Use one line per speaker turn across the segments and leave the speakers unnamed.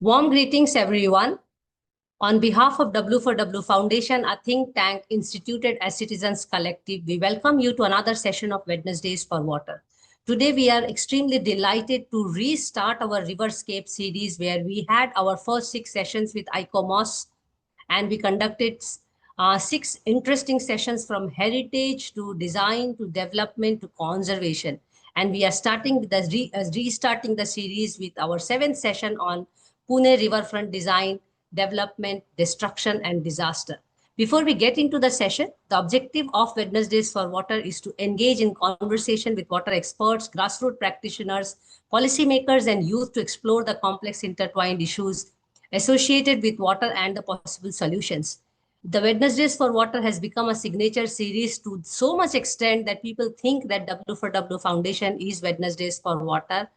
Warm greetings, everyone. On behalf of W4W Foundation, a think tank instituted as Citizens Collective, we welcome you to another session of Wednesdays for Water. Today, we are extremely delighted to restart our Riverscape series, where we had our first 6 sessions with ICOMOS, and we conducted 6 interesting sessions from heritage to design to development to conservation. And we are starting with restarting the series with our 7th session on Pune Riverfront Design, Development, Destruction, and Disaster. Before we get into the session, the objective of Wednesdays for Water is to engage in conversation with water experts, grassroots practitioners, policymakers, and youth to explore the complex intertwined issues associated with water and the possible solutions. The Wednesdays for Water has become a signature series to so much extent that people think that W4W Foundation is Wednesdays for Water.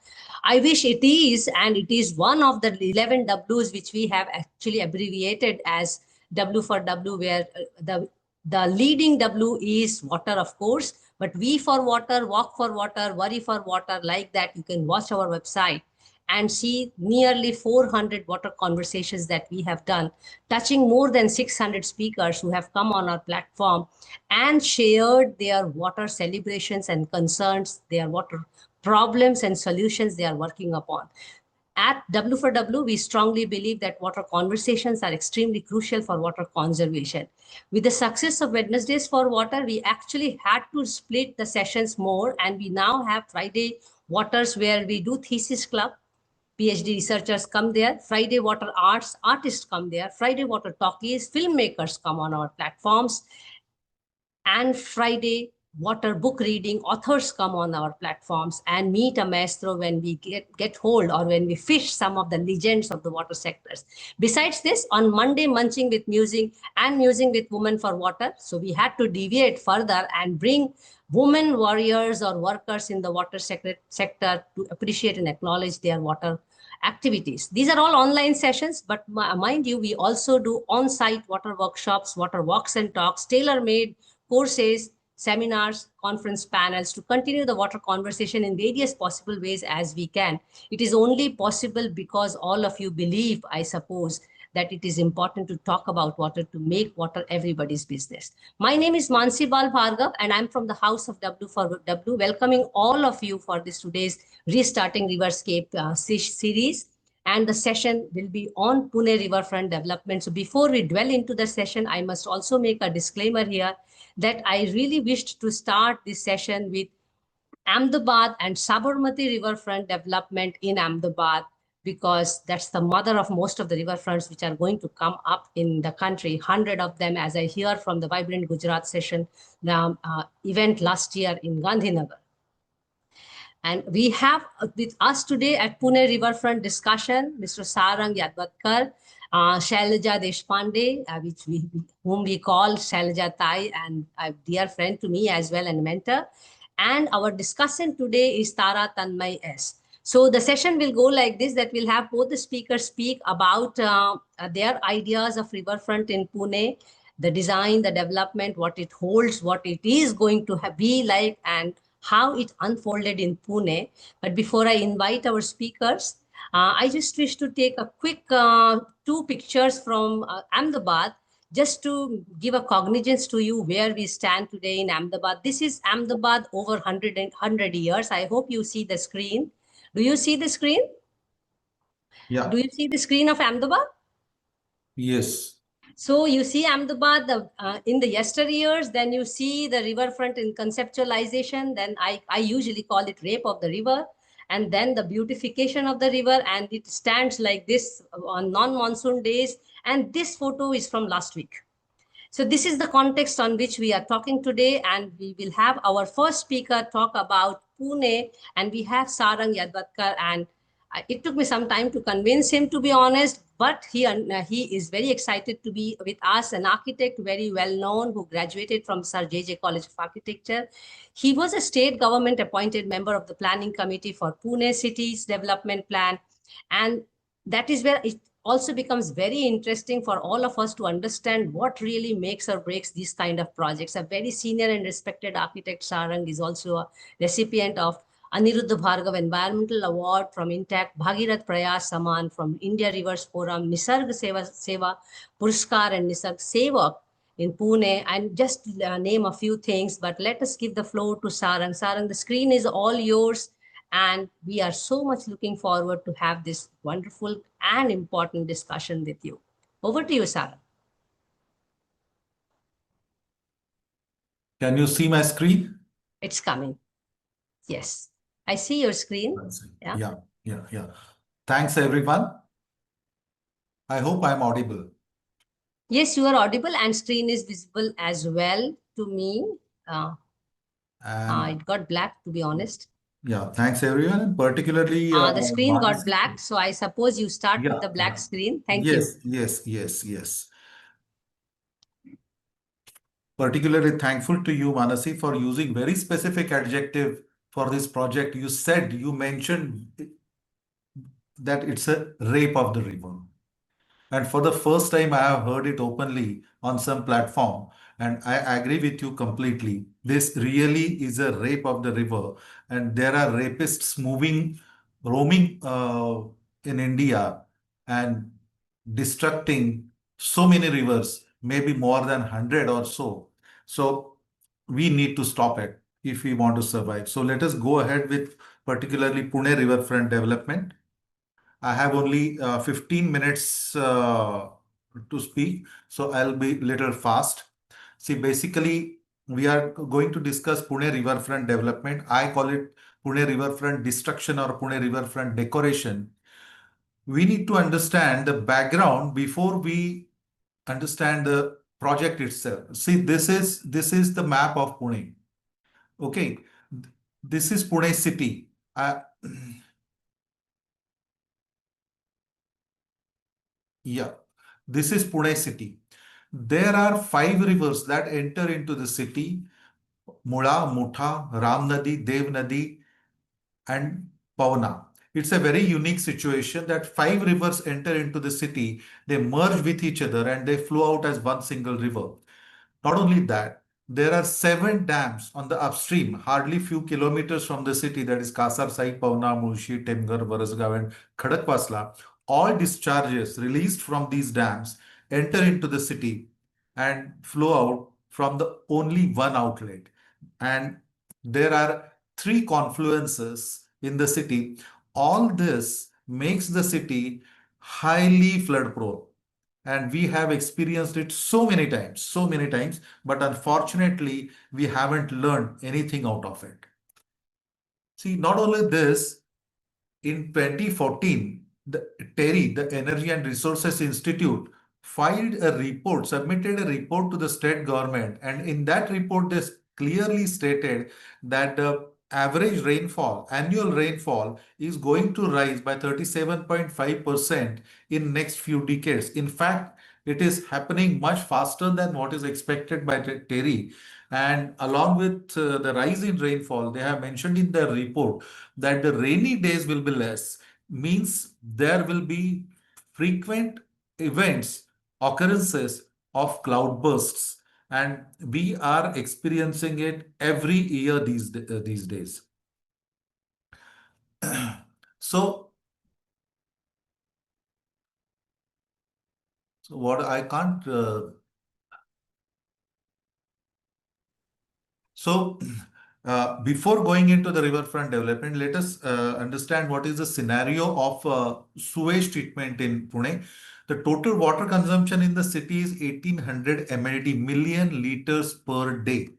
I wish it is, and it is one of the 11 Ws which we have actually abbreviated as W4W, where the leading W is water, of course, but V for water, walk for water, worry for water, like that. You can watch our website and see nearly 400 water conversations that we have done, touching more than 600 speakers who have come on our platform and shared their water celebrations and concerns, their water problems and solutions they are working upon. At W4W, we strongly believe that water conversations are extremely crucial for water conservation. With the success of Wednesdays for Water, we actually had to split the sessions more, and we now have Friday Waters, where we do thesis club. PhD researchers come there. Friday Water Arts, artists come there. Friday Water Talkies, filmmakers come on our platforms. And Friday Water book reading, authors come on our platforms and meet a maestro when we get hold or when we fish some of the legends of the water sectors. Besides this, on Monday, munching with musing and musing with women for water. So we had to deviate further and bring women warriors or workers in the water sector to appreciate and acknowledge their water activities. These are all online sessions, but mind you, we also do on-site water workshops, water walks and talks, tailor-made courses, seminars, conference panels to continue the water conversation in various possible ways as we can. It is only possible because all of you believe, I suppose, that it is important to talk about water, to make water everybody's business. My name is Mansee Bal Bhargava, and I'm from the House of W4W, welcoming all of you for this today's Restarting Riverscape series. And the session will be on Pune Riverfront Development. So before we dwell into the session, I must also make a disclaimer here that I really wished to start this session with Ahmedabad and Sabarmati Riverfront Development in Ahmedabad, because that's the mother of most of the riverfronts which are going to come up in the country, 100 of them, as I hear from the Vibrant Gujarat session event last year in Gandhinagar. And we have with us today at Pune Riverfront discussion, Mr. Sarang Yadwadkar, Shailaja Deshpande, whom we call Shailaja Tai, and a dear friend to me as well and mentor. And our discussant today is Tara Tanmayi S. So the session will go like this, that we'll have both the speakers speak about their ideas of riverfront in Pune, the design, the development, what it holds, what it is going to be like, and how it unfolded in Pune. But before I invite our speakers, I just wish to take a quick 2 pictures from Ahmedabad, just to give a cognizance to you where we stand today in Ahmedabad. This is Ahmedabad over 100 years. I hope you see the screen. Do you see the screen?
Yeah.
Do you see the screen of Ahmedabad?
Yes.
So you see Ahmedabad in the yesteryears, then you see the riverfront in conceptualization, then I usually call it rape of the river, and then the beautification of the river, and it stands like this on non-monsoon days. And this photo is from last week. So this is the context on which we are talking today, and we will have our first speaker talk about Pune, and we have Sarang Yadwadkar, and it took me some time to convince him, to be honest, but he is very excited to be with us, an architect, very well known, who graduated from Sir J.J. College of Architecture. He was a state government appointed member of the planning committee for Pune City's development plan, and that is where it also becomes very interesting for all of us to understand what really makes or breaks these kind of projects. A very senior and respected architect, Sarang, is also a recipient of Aniruddha Bhargava Environmental Award from Intact, Bhagirath Prayas Saman from India Rivers Forum, Nisarg Seva Purskar and Nisarg Sevak in Pune, and just name a few things, but let us give the floor to Sarang. Sarang, the screen is all yours, and we are so much looking forward to have this wonderful and important discussion with you. Over to you, Sarang.
Can you see my screen?
It's coming. Yes, I see your screen.
Yeah. Thanks, everyone. I hope I'm audible.
Yes, you are audible and screen is visible as well to me. It got black, to be honest.
Yeah, thanks, everyone. And particularly,
The screen got black, so I suppose you start with the black screen. Thank you.
Yes. Particularly thankful to you, Manasi, for using very specific adjective for this project. You mentioned that it's a rape of the river. And for the first time, I have heard it openly on some platform. And I agree with you completely. This really is a rape of the river. And there are rapists roaming in India and destructing so many rivers, maybe more than 100 or so. So we need to stop it if we want to survive. So let us go ahead with particularly Pune Riverfront Development. I have only 15 minutes to speak, so I'll be little fast. See, basically, we are going to discuss Pune Riverfront Development. I call it Pune Riverfront Destruction or Pune Riverfront Decoration. We need to understand the background before we understand the project itself. See, this is the map of Pune. Okay, this is Pune city. Yeah, this is Pune city. There are 5 rivers that enter into the city: Mula, Ram Nadi, Dev Nadi, and Pavana. It's a very unique situation that 5 rivers enter into the city, they merge with each other and they flow out as one single river. Not only that, there are 7 dams on the upstream, hardly few kilometers from the city, that is Kasar, Sai, Pavna, Mulshi, Temgar, Varasgaon, and Khadakwasla. All discharges released from these dams enter into the city and flow out from the only one outlet. And there are 3 confluences in the city. All this makes the city highly flood prone. And we have experienced it so many times, but unfortunately, we haven't learned anything out of it. See, not only this, in 2014, the Energy and Resources Institute, submitted a report to the state government. And in that report, they clearly stated that the annual rainfall is going to rise by 37.5% in next few decades. In fact, it is happening much faster than what is expected by Terry. And along with the rise in rainfall, they have mentioned in their report that the rainy days will be less, means there will be frequent events, occurrences of cloud bursts, and we are experiencing it every year these days. So what I can't So, before going into the riverfront development, let us understand what is the scenario of sewage treatment in Pune. The total water consumption in the city is 1800 MLD, million liters per day.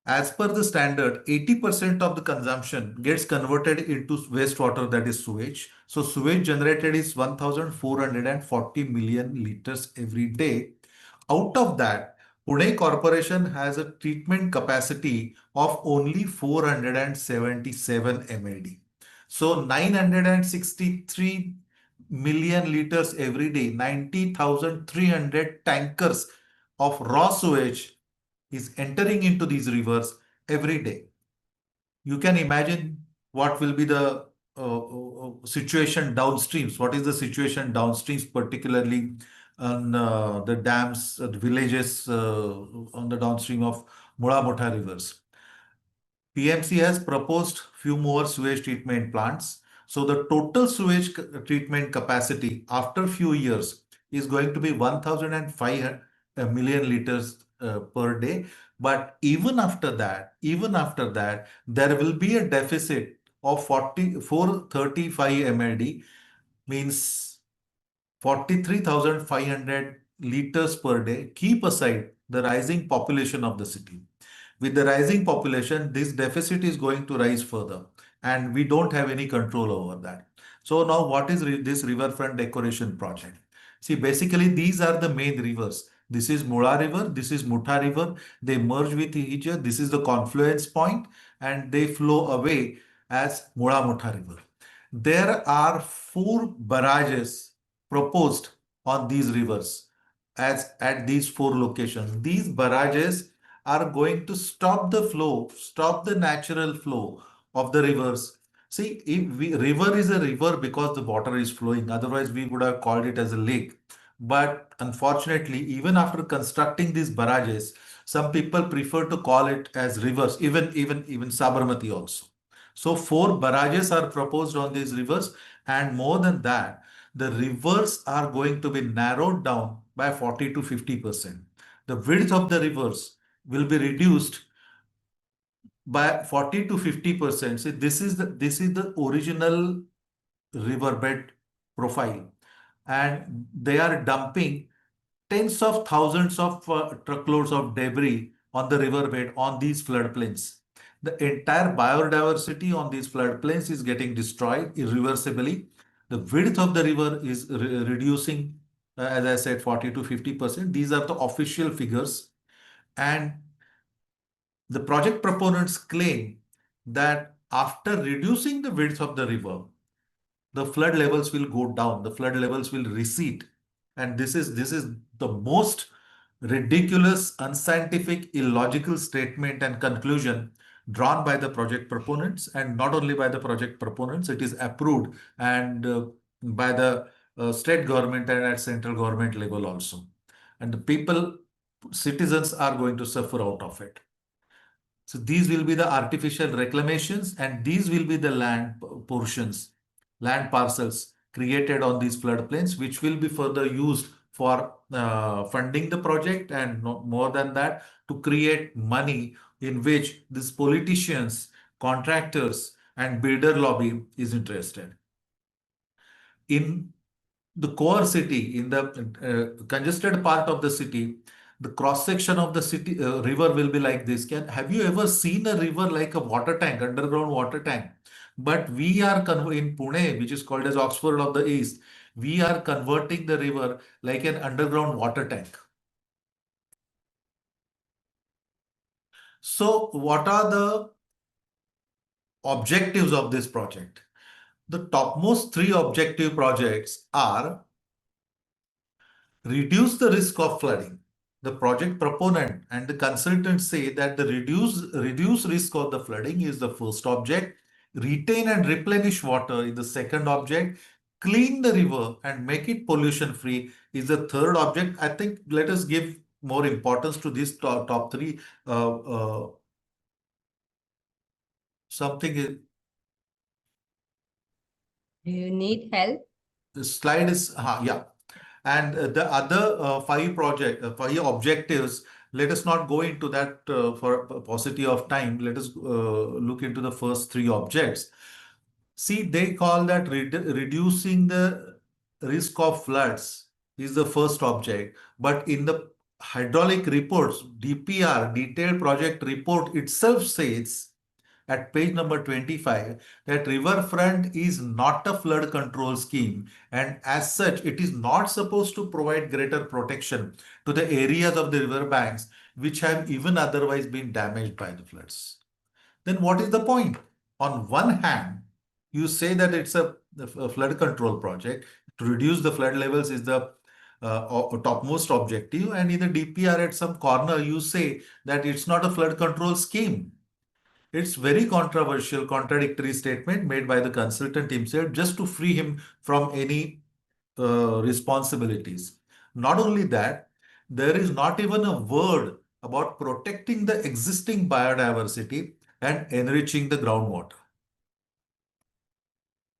As per the standard, 80% of the consumption gets converted into wastewater, that is sewage. So sewage generated is 1440 million liters every day. Out of that, Pune Corporation has a treatment capacity of only 477 MLD. So 963 million liters every day, 90,300 tankers of raw sewage is entering into these rivers every day. You can imagine what will be the situation downstreams. What is the situation downstreams, particularly on the dams, the villages on the downstream of Mula-Mutha rivers. PMC has proposed few more sewage treatment plants. So the total sewage treatment capacity after few years is going to be 1,005 million liters per day. But even after that, there will be a deficit of 435 MLD, means 43,500 liters per day. Keep aside the rising population of the city. With the rising population, this deficit is going to rise further, and we don't have any control over that. So now what is this riverfront decoration project? See, basically these are the main rivers. This is Mula River, this is Mutha River. They merge with each other. This is the confluence point, and they flow away as Mula-Mutha River. There are four barrages proposed on these rivers as at these four locations. These barrages are going to stop the flow, stop the natural flow of the rivers. See, river is a river because the water is flowing. Otherwise, we would have called it as a lake. But unfortunately, even after constructing these barrages, some people prefer to call it as rivers, even Sabarmati also. So four barrages are proposed on these rivers, and more than that, the rivers are going to be narrowed down by 40 to 50%. The width of the rivers will be reduced by 40 to 50%. So this is the original riverbed profile, and they are dumping tens of thousands of truckloads of debris on the riverbed on these floodplains. The entire biodiversity on these floodplains is getting destroyed irreversibly. The width of the river is reducing, as I said, 40 to 50%. These are the official figures. And the project proponents claim that after reducing the width of the river, the flood levels will go down, the flood levels will recede. And this is the most ridiculous, unscientific, illogical statement and conclusion drawn by the project proponents, and not only by the project proponents, it is approved and by the state government and at central government level also. And the people, citizens are going to suffer out of it. So these will be the artificial reclamations, and these will be the land portions, land parcels created on these floodplains, which will be further used for funding the project, and more than that, to create money in which these politicians, contractors, and builder lobby is interested. In the core city, in the congested part of the city, the cross section of the city river will be like this. Have you ever seen a river like a water tank, underground water tank? But we are in Pune, which is called as Oxford of the East, we are converting the river like an underground water tank. So what are the objectives of this project? The topmost three objective projects are: reduce the risk of flooding. The project proponent and the consultant say that the reduce risk of the flooding is the first object. Retain and replenish water is the second object. Clean the river and make it pollution free is the third object. I think let us give more importance to these top three. Something is,
Do you need help?
the slide is, yeah. And the other five objectives, let us not go into that for paucity of time. Let us look into the first three objects. See, they call that reducing the risk of floods is the first object. But in the hydraulic reports, DPR, detailed project report itself says at page number 25 that riverfront is not a flood control scheme, and as such it is not supposed to provide greater protection to the areas of the river banks which have even otherwise been damaged by the floods. Then what is the point? On one hand, you say that it's a flood control project. To reduce the flood levels is the topmost objective, and in the DPR at some corner you say that it's not a flood control scheme. It's very controversial, contradictory statement made by the consultant himself just to free him from any responsibilities. Not only that, there is not even a word about protecting the existing biodiversity and enriching the groundwater.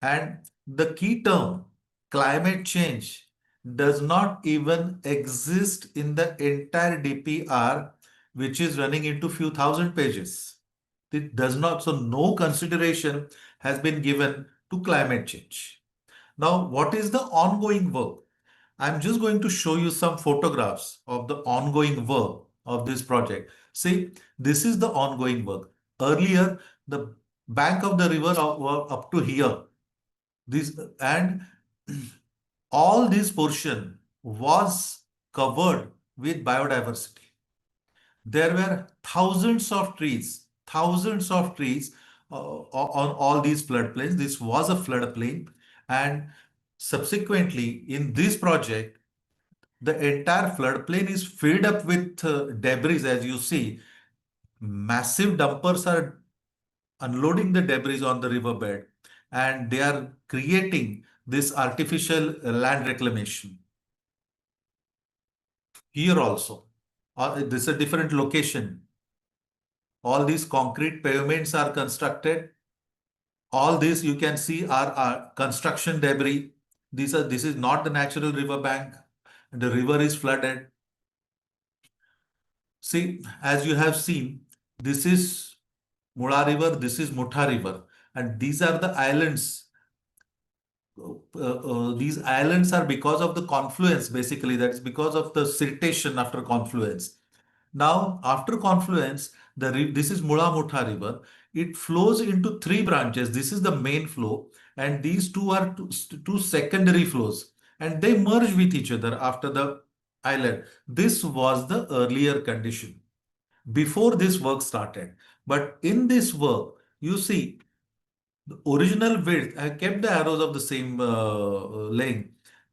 And the key term, climate change, does not even exist in the entire DPR, which is running into few thousand pages. It does not, so no consideration has been given to climate change. Now, what is the ongoing work? I'm just going to show you some photographs of the ongoing work of this project. See, this is the ongoing work. Earlier, the bank of the river were up to here. This and all this portion was covered with biodiversity. There were thousands of trees on all these floodplains. This was a floodplain, and subsequently, in this project, the entire floodplain is filled up with debris, as you see. Massive dumpers are unloading the debris on the riverbed, and they are creating this artificial land reclamation. Here also, this is a different location. All these concrete pavements are constructed. All this you can see are construction debris. This is not the natural river bank. The river is flooded. See, as you have seen, this is Mula River, this is Mutha River, and these are the islands. These islands are because of the confluence, basically. That is because of the siltation after confluence. Now, after confluence, this is Mula-Mutha River. It flows into three branches. This is the main flow, and these two are two secondary flows, and they merge with each other after the island. This was the earlier condition before this work started. But in this work, you see the original width. I kept the arrows of the same length.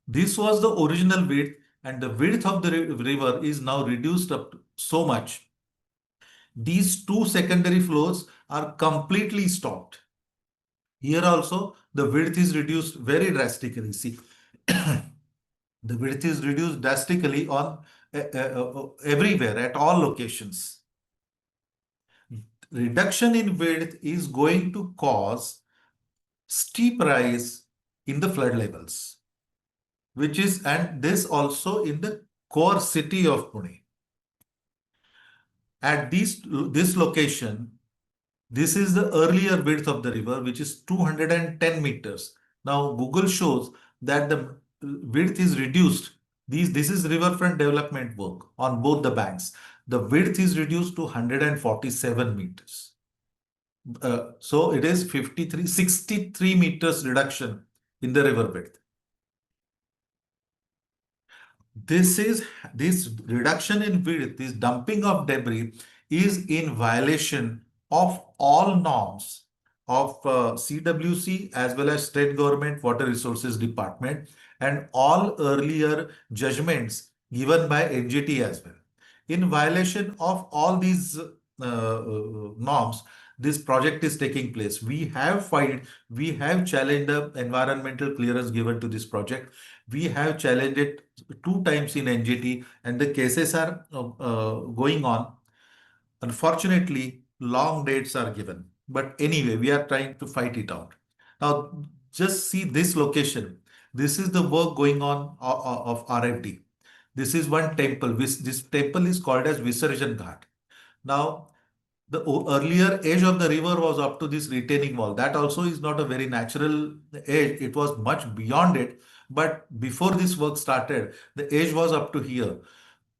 This was the original width, and the width of the river is now reduced up to so much. These two secondary flows are completely stopped. Here also, the width is reduced very drastically. See, the width is reduced drastically on everywhere at all locations. Reduction in width is going to cause steep rise in the flood levels, which is, and this also in the core city of Pune. At this location, this is the earlier width of the river, which is 210 meters. Now, Google shows that the width is reduced. This is riverfront development work on both the banks. The width is reduced to 147 meters. So it is 63 meters reduction in the river width. This reduction in width, this dumping of debris is in violation of all norms of CWC as well as state government water resources department and all earlier judgments given by NGT as well. In violation of all these norms, this project is taking place. We have filed, we have challenged the environmental clearance given to this project. We have challenged it 2 times in NGT, and the cases are going on. Unfortunately, long dates are given. But anyway, we are trying to fight it out. Now, just see this location. This is the work going on of RFD. This is one temple. This temple is called as Visarjan Ghat. Now, the earlier edge of the river was up to this retaining wall. That also is not a very natural edge. It was much beyond it. But before this work started, the edge was up to here.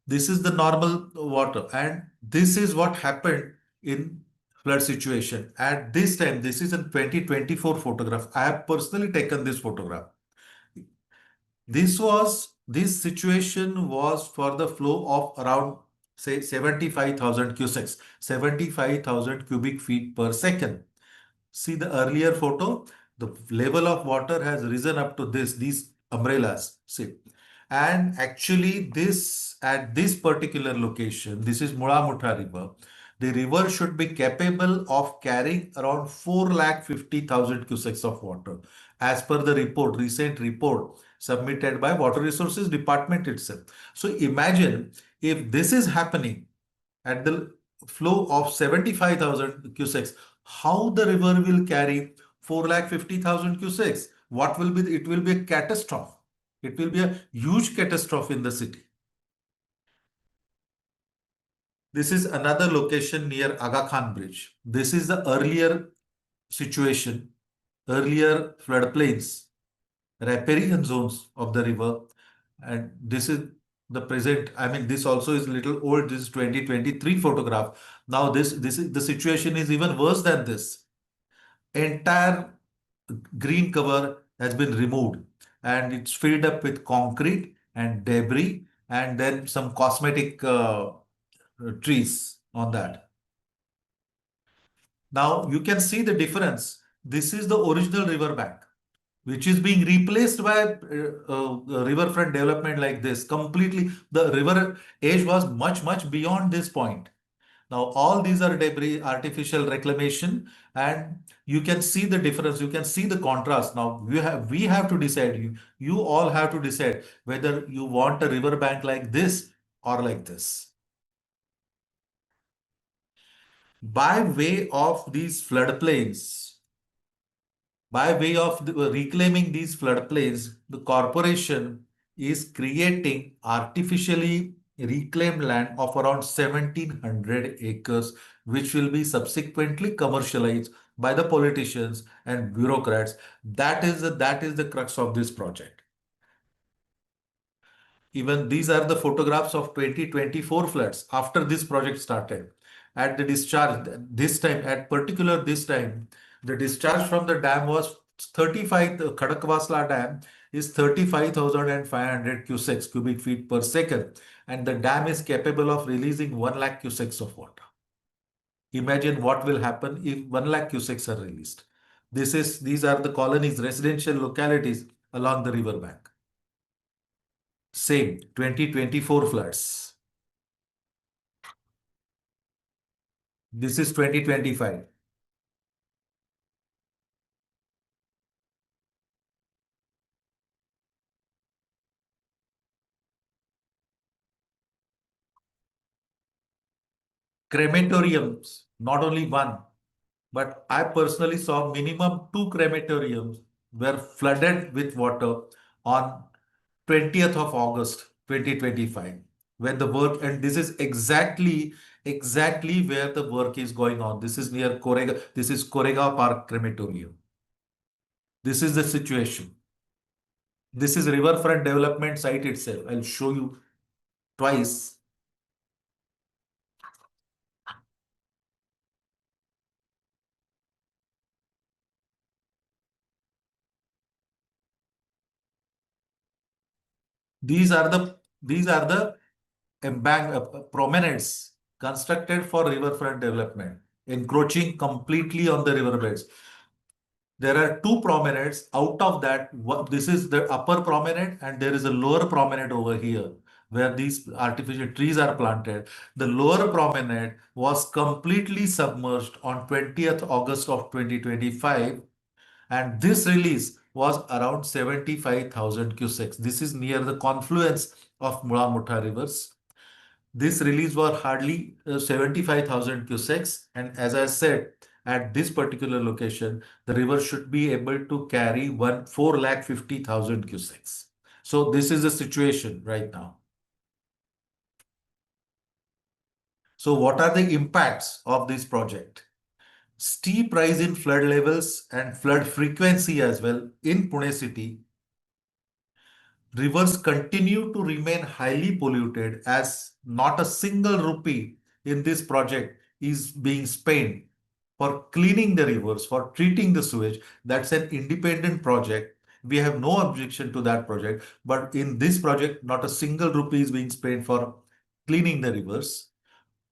This is the normal water. And this is what happened in flood situation. At this time, this is a 2024 photograph. I have personally taken this photograph. This situation was for the flow of around, say, 75,000 cusecs, 75,000 cubic feet per second. See the earlier photo, the level of water has risen up to these umbrellas. See, and actually at this particular location, this is Mula-Mutha River. The river should be capable of carrying around 450,000 cusecs of water, as per the recent report submitted by Water Resources Department itself. So imagine if this is happening at the flow of 75,000 cusecs, how the river will carry 450,000 cusecs? What will be, it will be a catastrophe. It will be a huge catastrophe in the city. This is another location near Aga Khan Bridge. This is the earlier situation, earlier floodplains, riparian zones of the river. And this is the present. I mean, this also is a little old. This is 2023 photograph. Now this is the situation is even worse than this. Entire green cover has been removed and it's filled up with concrete and debris and then some cosmetic trees on that. Now you can see the difference. This is the original river bank, which is being replaced by riverfront development like this. Completely, the river edge was much beyond this point. Now all these are debris, artificial reclamation, and you can see the difference. You can see the contrast. Now we have to decide. You all have to decide whether you want a river bank like this or like this. By way of these floodplains, by way of reclaiming these floodplains, the corporation is creating artificially reclaimed land of around 1,700 acres, which will be subsequently commercialized by the politicians and bureaucrats. That is the crux of this project. Even these are the photographs of 2024 floods after this project started. At the discharge, this time, the discharge from the dam was 35, the Khadakwasla Dam is 35,500 cusecs, cubic feet per second. And the dam is capable of releasing 1 lakh cusecs of water. Imagine what will happen if 1 lakh cusecs are released. These are the colonies, residential localities along the river bank. Same 2024 floods. This is 2025. Crematoriums, not only one, but I personally saw minimum 2 crematoriums were flooded with water on 20th of August 2025 when the work, and this is exactly where the work is going on. This is near Korega. This is Korega Park Crematorium. This is the situation. This is riverfront development site itself. I'll show you twice. These are the promenades constructed for riverfront development, encroaching completely on the riverbeds. There are 2 promenades. Out of that, this is the upper promenade and there is a lower promenade over here where these artificial trees are planted. The lower promenade was completely submerged on 20th August of 2025 and this release was around 75,000 cusecs. This is near the confluence of Mula-Mutha rivers. This release was hardly 75,000 cusecs, and as I said, at this particular location, the river should be able to carry 450,000 cusecs. So this is the situation right now. So what are the impacts of this project? Steep rise in flood levels and flood frequency as well in Pune city. Rivers continue to remain highly polluted as not a single rupee in this project is being spent for cleaning the rivers, for treating the sewage. That's an independent project. We have no objection to that project. But in this project, not a single rupee is being spent for cleaning the rivers.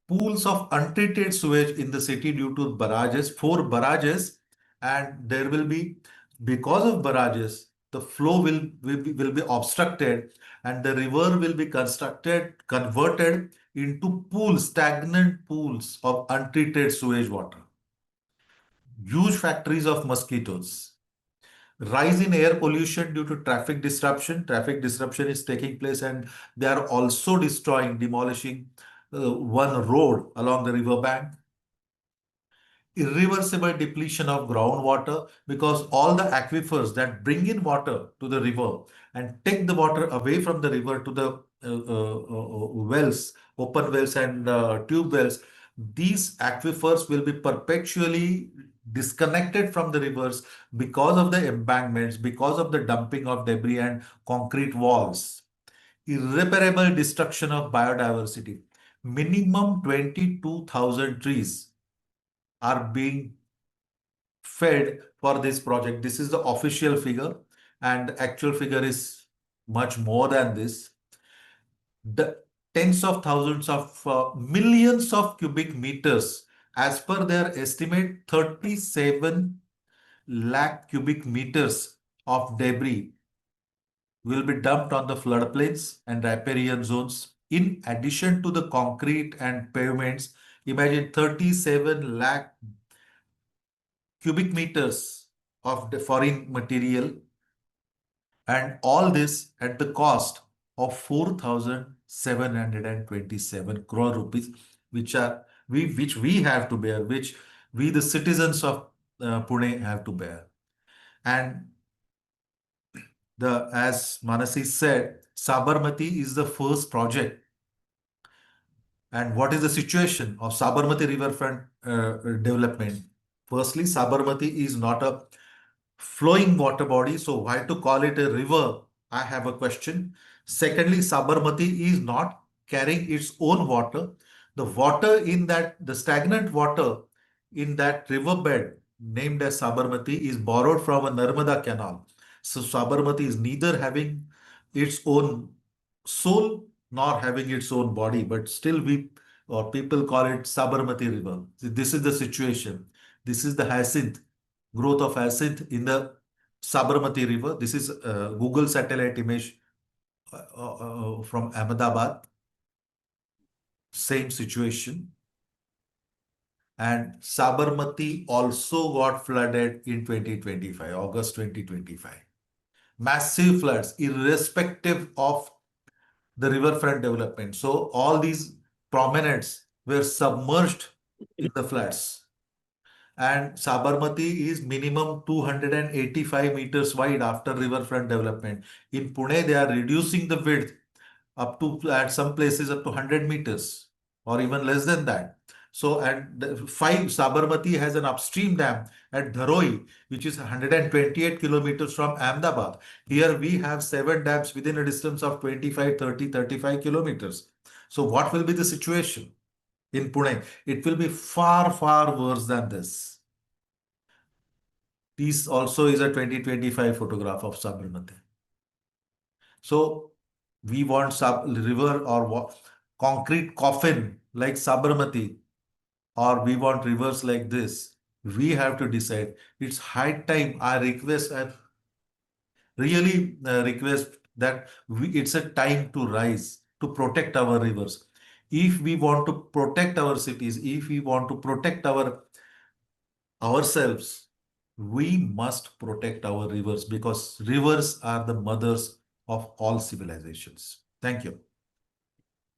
Pools of untreated sewage in the city due to barrages, 4 barrages, and there will be, because of barrages, the flow will be obstructed and the river will be converted into pools, stagnant pools of untreated sewage water. Huge factories of mosquitoes. Rise in air pollution due to traffic disruption. Traffic disruption is taking place and they are also demolishing one road along the riverbank. Irreversible depletion of groundwater, because all the aquifers that bring in water to the river and take the water away from the river to the wells, open wells and tube wells, these aquifers will be perpetually disconnected from the rivers because of the embankments, because of the dumping of debris and concrete walls. Irreparable destruction of biodiversity. Minimum 22,000 trees are being fed for this project. This is the official figure, and the actual figure is much more than this. The tens of thousands of millions of cubic meters, as per their estimate, 37 lakh cubic meters of debris will be dumped on the floodplains and riparian zones. In addition to the concrete and pavements, imagine 37 lakh cubic meters of the foreign material, and all this at the cost of 4,727 crore rupees, which we have to bear, which we the citizens of Pune have to bear. And as Mansee said, Sabarmati is the first project. And what is the situation of Sabarmati Riverfront development? Firstly, Sabarmati is not a flowing water body, so why to call it a river? I have a question. Secondly, Sabarmati is not carrying its own water. The water in that, the stagnant water in that riverbed named as Sabarmati is borrowed from a Narmada canal. So Sabarmati is neither having its own soul nor having its own body, but still we or people call it Sabarmati River. So this is the situation. This is the hyacinth, growth of hyacinth in the Sabarmati River. This is Google satellite image from Ahmedabad. Same situation. And Sabarmati also got flooded in 2025, August 2025. Massive floods, irrespective of the riverfront development. So all these promenades were submerged in the floods. And Sabarmati is minimum 285 meters wide after riverfront development. In Pune, they are reducing the width up to, at some places, up to 100 meters or even less than that. So at Sabarmati has an upstream dam at Dharoi, which is 128 kilometers from Ahmedabad. Here we have 7 dams within a distance of 25, 30, 35 kilometers. So what will be the situation in Pune? It will be far, far worse than this. This also is a 2025 photograph of Sabarmati. So we want river or concrete coffin like Sabarmati, or we want rivers like this. We have to decide. It's high time. I really request that it's a time to rise, to protect our rivers. If we want to protect our cities, if we want to protect ourselves, we must protect our rivers, because rivers are the mothers of all civilizations. Thank you.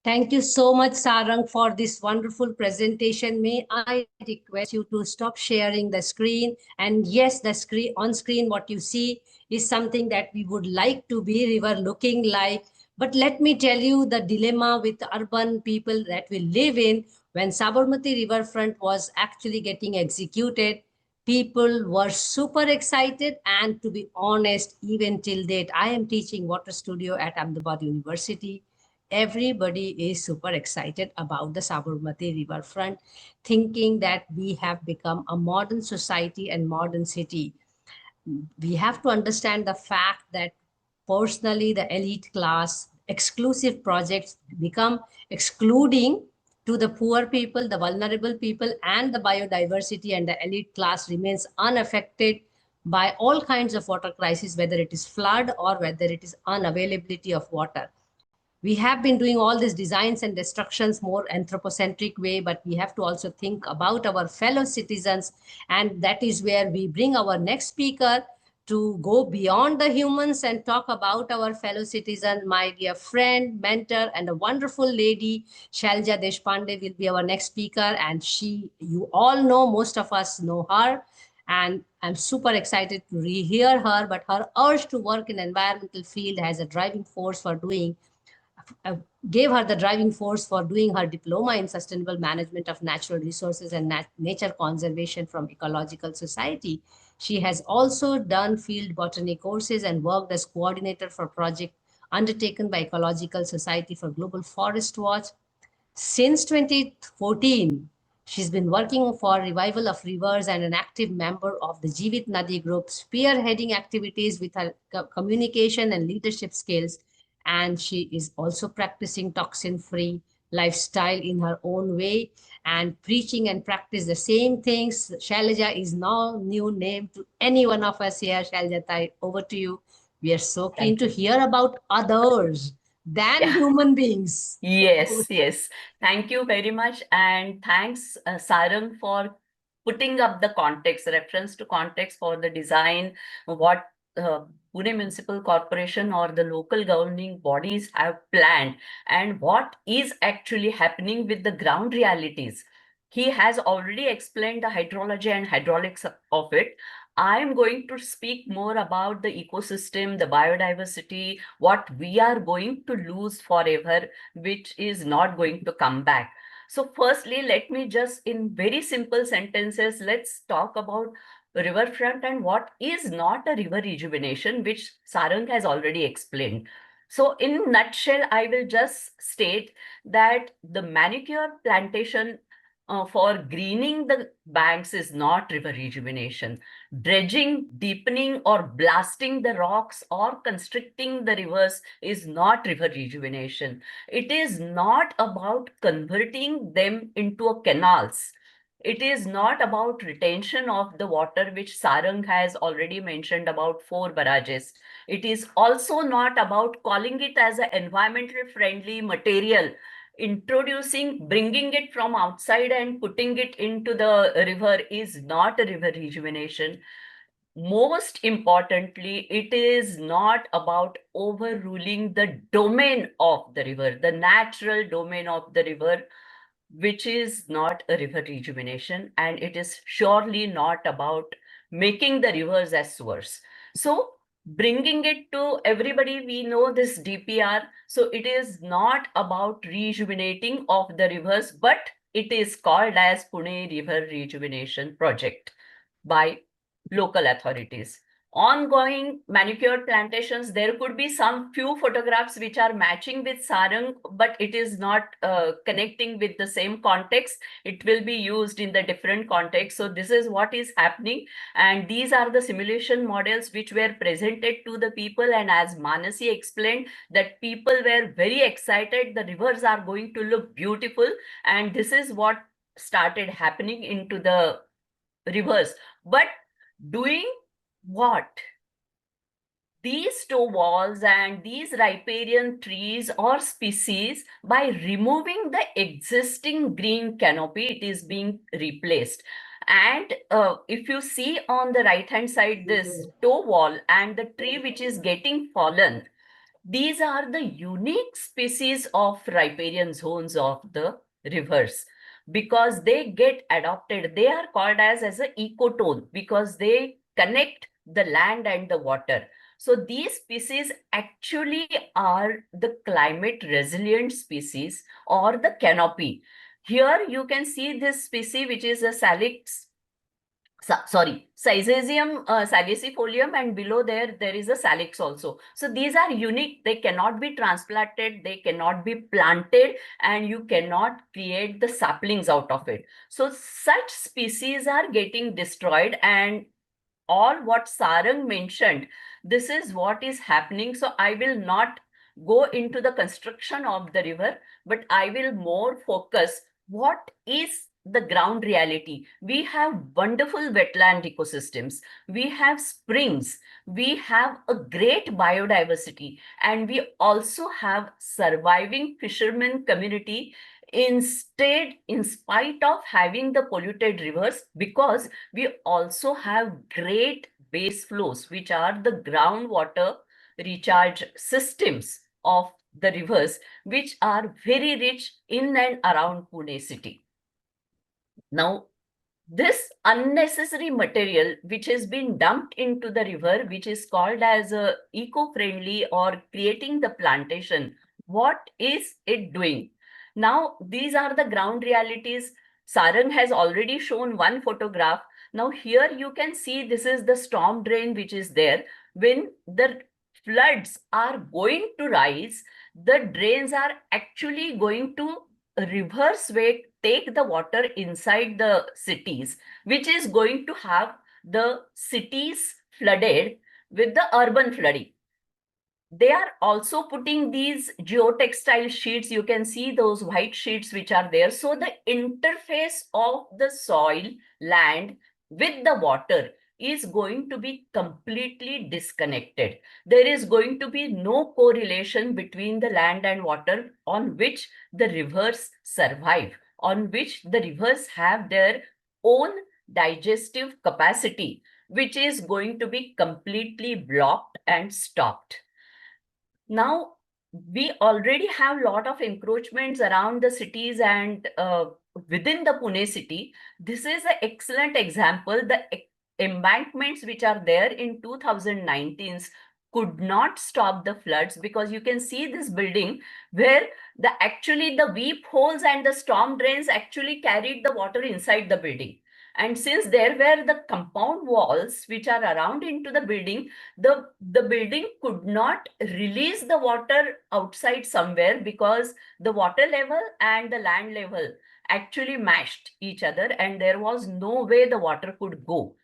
Thank you so much, Sarang, for this wonderful presentation. May I request you to stop sharing the screen? And yes, the screen on screen, what you see is something that we would like to be river looking like. But let me tell you the dilemma with urban people that we live in. When Sabarmati Riverfront was actually getting executed, people were super excited. And to be honest, even till date, I am teaching water studio at Ahmedabad University. Everybody is super excited about the Sabarmati Riverfront, thinking that we have become a modern society and modern city. We have to understand the fact that personally the elite class exclusive projects become excluding to the poor people, the vulnerable people, and the biodiversity, and the elite class remains unaffected by all kinds of water crises, whether it is flood or whether it is unavailability of water. We have been doing all these designs and destructions more anthropocentric way, but we have to also think about our fellow citizens. And that is where we bring our next speaker, to go beyond the humans and talk about our fellow citizen, my dear friend, mentor, and a wonderful lady, Shailaja Deshpande will be our next speaker. And you all know, most of us know her. And I'm super excited to rehear her, but her urge to work in environmental field has a driving force for doing gave her the driving force for doing her diploma in sustainable management of natural resources and nature conservation from Ecological Society. She has also done field botany courses and worked as coordinator for project undertaken by Ecological Society for Global Forest Watch. Since 2014, she's been working for revival of rivers and an active member of the Jeevit Nadi group, spearheading activities with her communication and leadership skills. And she is also practicing toxin-free lifestyle in her own way and preaching and practice the same things. Shailaja is no new name to any one of us here. Shailaja, over to you. We are so keen to hear about others than human beings.
Yes, yes. Thank you very much. And thanks, Sarang, for putting up the context, reference to context for the design, what Pune Municipal Corporation or the local governing bodies have planned, and what is actually happening with the ground realities. He has already explained the hydrology and hydraulics of it. I am going to speak more about the ecosystem, the biodiversity, what we are going to lose forever, which is not going to come back. So firstly, let me just in very simple sentences, let's talk about riverfront and what is not a river rejuvenation, which Sarang has already explained. So in nutshell, I will just state that the manicure plantation for greening the banks is not river rejuvenation. Dredging, deepening, or blasting the rocks or constricting the rivers is not river rejuvenation. It is not about converting them into canals. It is not about retention of the water, which Sarang has already mentioned about 4 barrages. It is also not about calling it as an environmentally friendly material, bringing it from outside and putting it into the river is not a river rejuvenation. Most importantly, it is not about overruling the domain of the river, the natural domain of the river, which is not a river rejuvenation, and it is surely not about making the rivers as sewers. So bringing it to everybody, we know this DPR. So it is not about rejuvenating of the rivers, but it is called as Pune River Rejuvenation Project by local authorities. Ongoing manicured plantations, there could be some few photographs which are matching with Sarang, but it is not connecting with the same context. It will be used in the different context. So this is what is happening. And these are the simulation models which were presented to the people. And as Mansee explained, that people were very excited. The rivers are going to look beautiful. And this is what started happening into the rivers. But doing what? These stone walls and these riparian trees or species, by removing the existing green canopy, it is being replaced. And if you see on the right hand side, this toe wall and the tree which is getting fallen, these are the unique species of riparian zones of the rivers because they get adopted. They are called as an ecotone because they connect the land and the water. So these species actually are the climate resilient species or the canopy. Here you can see this species which is a salix Syzygium salicifolium, and below there is a salix also. So these are unique. They cannot be transplanted, they cannot be planted, and you cannot create the saplings out of it. So such species are getting destroyed, and all what Sarang mentioned, this is what is happening. So I will not go into the construction of the river, but I will more focus what is the ground reality. We have wonderful wetland ecosystems, we have springs, we have a great biodiversity, and we also have surviving fishermen community in spite of having the polluted rivers, because we also have great base flows, which are the groundwater recharge systems of the rivers, which are very rich in and around Pune city. Now, this unnecessary material which has been dumped into the river, which is called as a eco-friendly or creating the plantation, what is it doing? Now, these are the ground realities. Sarang has already shown one photograph. Now, here you can see this is the storm drain which is there. When the floods are going to rise, the drains are actually going to reverse way take the water inside the cities, which is going to have the cities flooded with the urban flooding. They are also putting these geotextile sheets. You can see those white sheets which are there. So the interface of the soil, land with the water is going to be completely disconnected. There is going to be no correlation between the land and water on which the rivers survive, on which the rivers have their own digestive capacity, which is going to be completely blocked and stopped. Now, we already have a lot of encroachments around the cities and within the Pune city. This is an excellent example. The embankments which are there in 2019 could not stop the floods, because you can see this building where the weep holes and the storm drains actually carried the water inside the building. And since there were the compound walls which are around into the building, the building could not release the water outside somewhere, because the water level and the land level actually matched each other, and there was no way the water could go.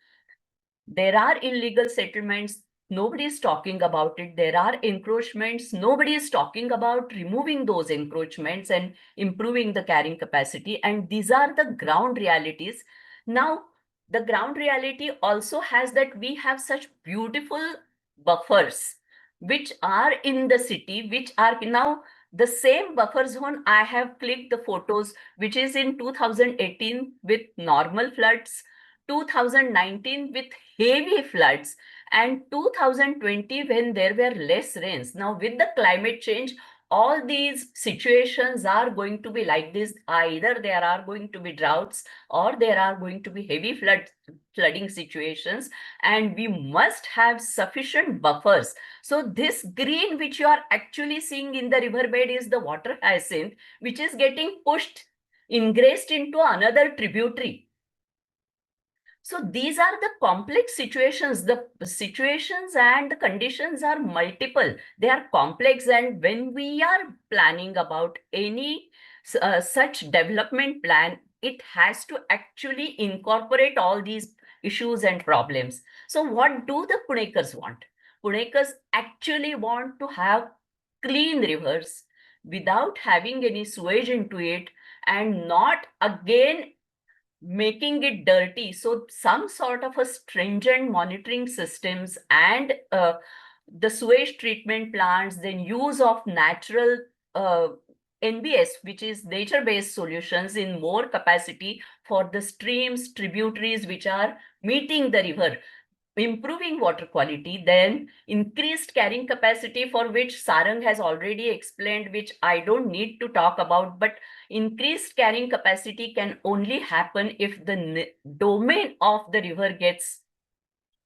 There are illegal settlements. Nobody is talking about it. There are encroachments. Nobody is talking about removing those encroachments and improving the carrying capacity. And these are the ground realities. Now, the ground reality also has that we have such beautiful buffers which are in the city, which are now the same buffer zone. I have clicked the photos, which is in 2018 with normal floods, 2019 with heavy floods, and 2020 when there were less rains. Now, with the climate change, all these situations are going to be like this. Either there are going to be droughts or there are going to be heavy flooding situations, and we must have sufficient buffers. So this green which you are actually seeing in the riverbed is the water hyacinth, which is getting pushed, ingressed into another tributary. So these are the complex situations. The situations and the conditions are multiple. They are complex. And when we are planning about any such development plan, it has to actually incorporate all these issues and problems. So what do the Punekars want? Punekars actually want to have clean rivers without having any sewage into it, and not again making it dirty. So some sort of a stringent monitoring systems and the sewage treatment plants, then use of natural NBS, which is nature-based solutions, in more capacity for the streams, tributaries which are meeting the river, improving water quality, then increased carrying capacity, for which Sarang has already explained, which I don't need to talk about. But increased carrying capacity can only happen if the domain of the river gets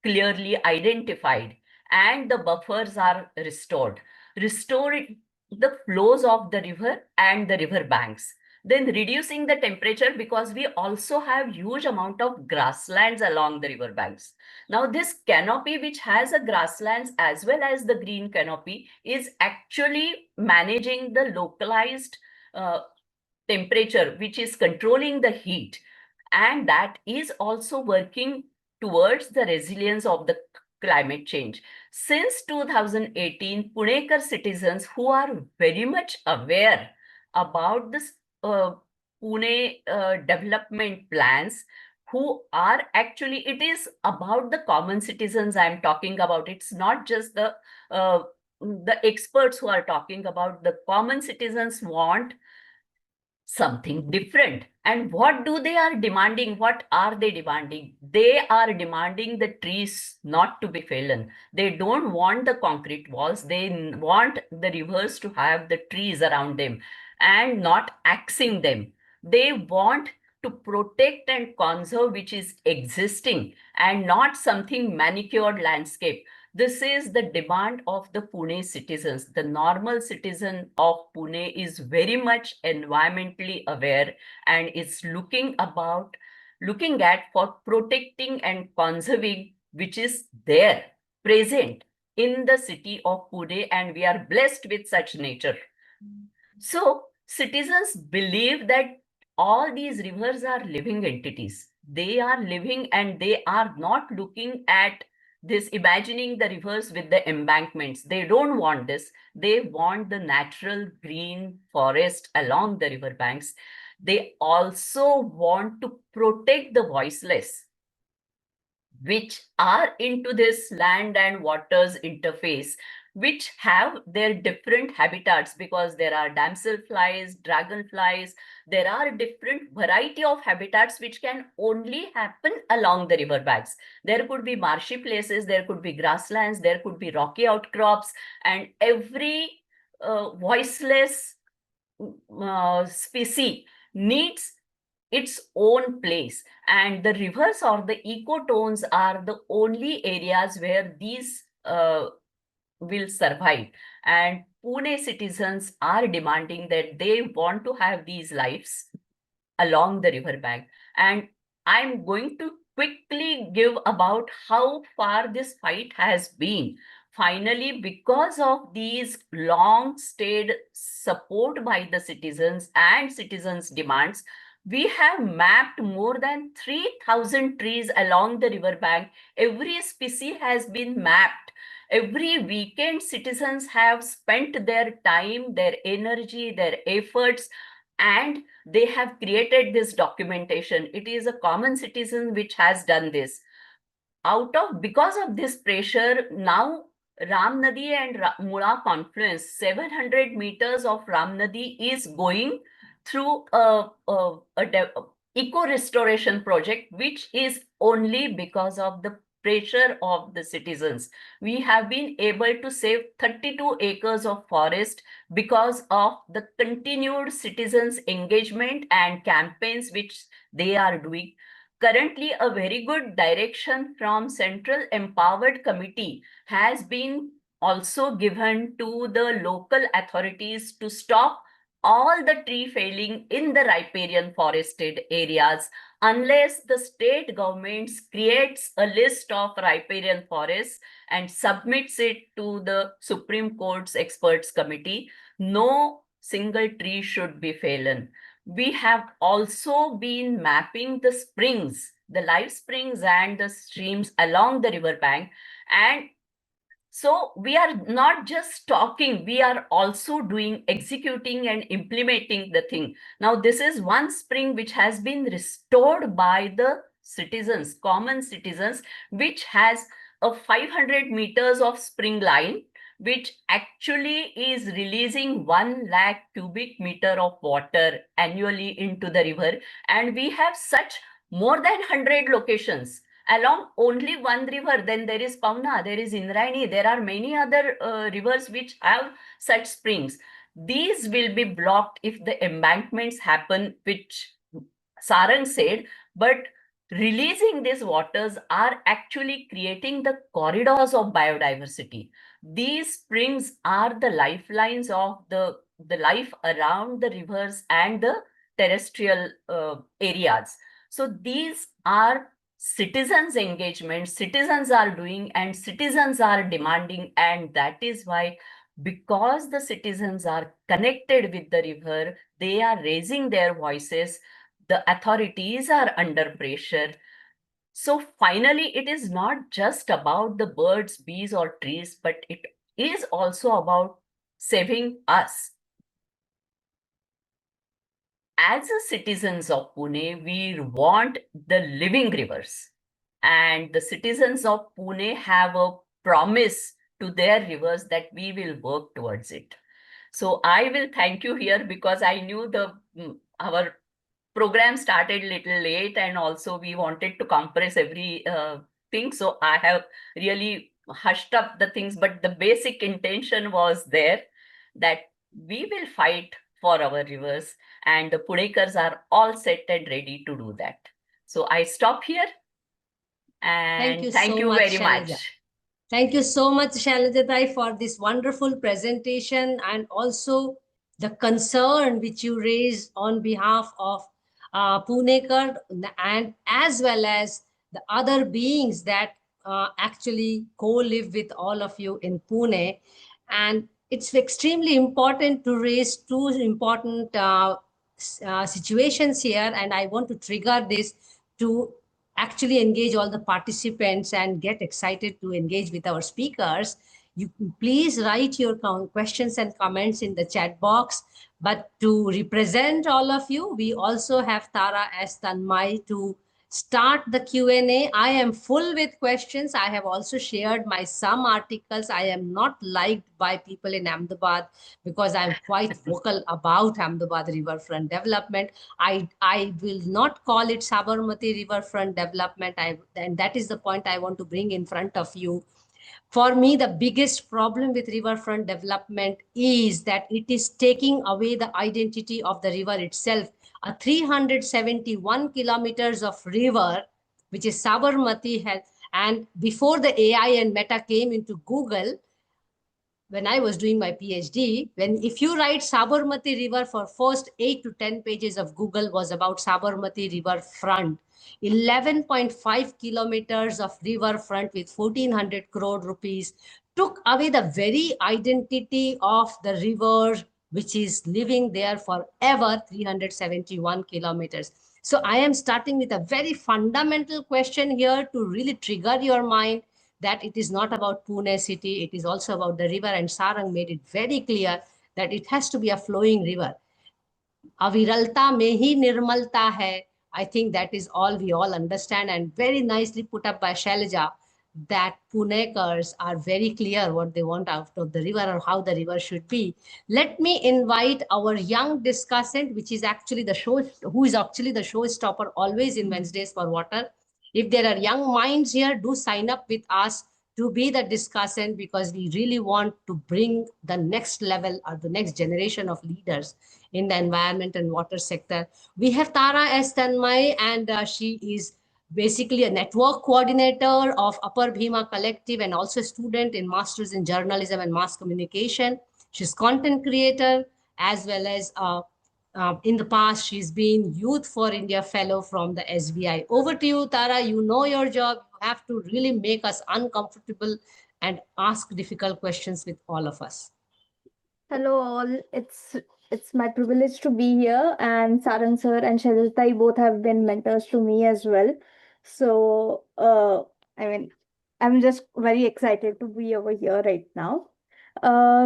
clearly identified and the buffers are restored. Restoring the flows of the river and the river banks. Then reducing the temperature, because we also have huge amount of grasslands along the river banks. Now this canopy, which has a grasslands as well as the green canopy, is actually managing the localized temperature, which is controlling the heat. And that is also working towards the resilience of the climate change. Since 2018, Punekar citizens who are very much aware about this Pune development plans, who are actually, it is about the common citizens I'm talking about. It's not just the experts who are talking about. The common citizens want something different. And what do they are demanding? What are they demanding? They are demanding the trees not to be fallen. They don't want the concrete walls. They want the rivers to have the trees around them and not axing them. They want to protect and conserve which is existing and not something manicured landscape. This is the demand of the Pune citizens. The normal citizen of Pune is very much environmentally aware and is looking at for protecting and conserving which is there, present in the city of Pune, and we are blessed with such nature. So citizens believe that all these rivers are living entities. They are living and they are not looking at this, imagining the rivers with the embankments. They don't want this. They want the natural green forest along the river banks. They also want to protect the voiceless, which are into this land and waters interface, which have their different habitats, because there are damselflies, dragonflies, there are different variety of habitats which can only happen along the river banks. There could be marshy places, there could be grasslands, there could be rocky outcrops, and every voiceless species needs its own place. And the rivers or the ecotones are the only areas where these will survive. And Pune citizens are demanding that they want to have these lives along the river bank. And I'm going to quickly give about how far this fight has been. Finally, because of these long stayed support by the citizens and citizens' demands, we have mapped more than 3,000 trees along the river bank. Every species has been mapped. Every weekend, citizens have spent their time, their energy, their efforts, and they have created this documentation. It is a common citizen which has done this. Because of this pressure, now Ram Nadi and Mula confluence, 700 meters of Ram Nadi is going through a eco restoration project, which is only because of the pressure of the citizens. We have been able to save 32 acres of forest because of the continued citizens engagement and campaigns which they are doing. Currently, a very good direction from Central Empowered Committee has been also given to the local authorities to stop all the tree felling in the riparian forested areas unless the state governments creates a list of riparian forests and submits it to the Supreme Court's experts committee. No single tree should be fallen. We have also been mapping the springs, the live springs and the streams along the river bank. And so we are not just talking, we are also executing and implementing the thing. Now, this is one spring which has been restored by the citizens, common citizens, which has a 500 meters of spring line, which actually is releasing 1 lakh cubic meter of water annually into the river. And we have such more than 100 locations along only one river. Then there is Pavna, there is Indrayani, there are many other rivers which have such springs. These will be blocked if the embankments happen, which Sarang said, but releasing these waters are actually creating the corridors of biodiversity. These springs are the lifelines of the life around the rivers and the terrestrial areas. So these are citizens' engagement, citizens are doing and citizens are demanding. And that is why, because the citizens are connected with the river, they are raising their voices. The authorities are under pressure. So finally, it is not just about the birds, bees, or trees, but it is also about saving us. As a citizens of Pune, we want the living rivers. And the citizens of Pune have a promise to their rivers that we will work towards it. So I will thank you here because I knew our program started little late, and also we wanted to compress every thing. So I have really hushed up the things, but the basic intention was there that we will fight for our rivers, and the Punekars are all set and ready to do that. So I stop here,
Thank
and
you
thank
so
you
much,
very
Shailaja.
much.
Thank you so much, Shailaja, for this wonderful presentation and also the concern which you raised on behalf of Punekar and as well as the other beings that actually co-live with all of you in Pune. And it's extremely important to raise two important situations here. And I want to trigger this to actually engage all the participants and get excited to engage with our speakers. You please write your questions and comments in the chat box. But to represent all of you, we also have Tara as Tanmayi to start the Q&A. I am full with questions. I have also shared my some articles. I am not liked by people in Ahmedabad because I'm quite vocal about Ahmedabad riverfront development. I will not call it Sabarmati riverfront development. And that is the point I want to bring in front of you. For me, the biggest problem with riverfront development is that it is taking away the identity of the river itself. A 371 kilometers of river, which is Sabarmati, and before the AI and Meta came into Google, when I was doing my PhD, if you write Sabarmati River for first 8 to 10 pages of Google was about Sabarmati Riverfront. 11.5 kilometers of riverfront with 1400 crore rupees took away the very identity of the river, which is living there forever, 371 kilometers. So I am starting with a very fundamental question here to really trigger your mind that it is not about Pune city, it is also about the river, and Sarang made it very clear that it has to be a flowing river. Aviralta mein hi nirmalta hai. I think that is all we all understand, and very nicely put up by Shailaja that Punekars are very clear what they want out of the river or how the river should be. Let me invite our young discussant, which is actually who is actually the showstopper always in Wednesdays for Water. If there are young minds here, do sign up with us to be the discussant because we really want to bring the next level or the next generation of leaders in the environment and water sector. We have Tara S. Tanmayi, and she is basically a network coordinator of Upper Bhima Collective and also a student in Masters in Journalism and Mass Communication. She's content creator as well as in the past, she's been Youth for India Fellow from the SBI. Over to you, Tara. You know your job. You have to really make us uncomfortable and ask difficult questions with all of us.
Hello all. It's my privilege to be here, and Sarang sir and Shailaja both have been mentors to me as well. So I mean I'm just very excited to be over here right now.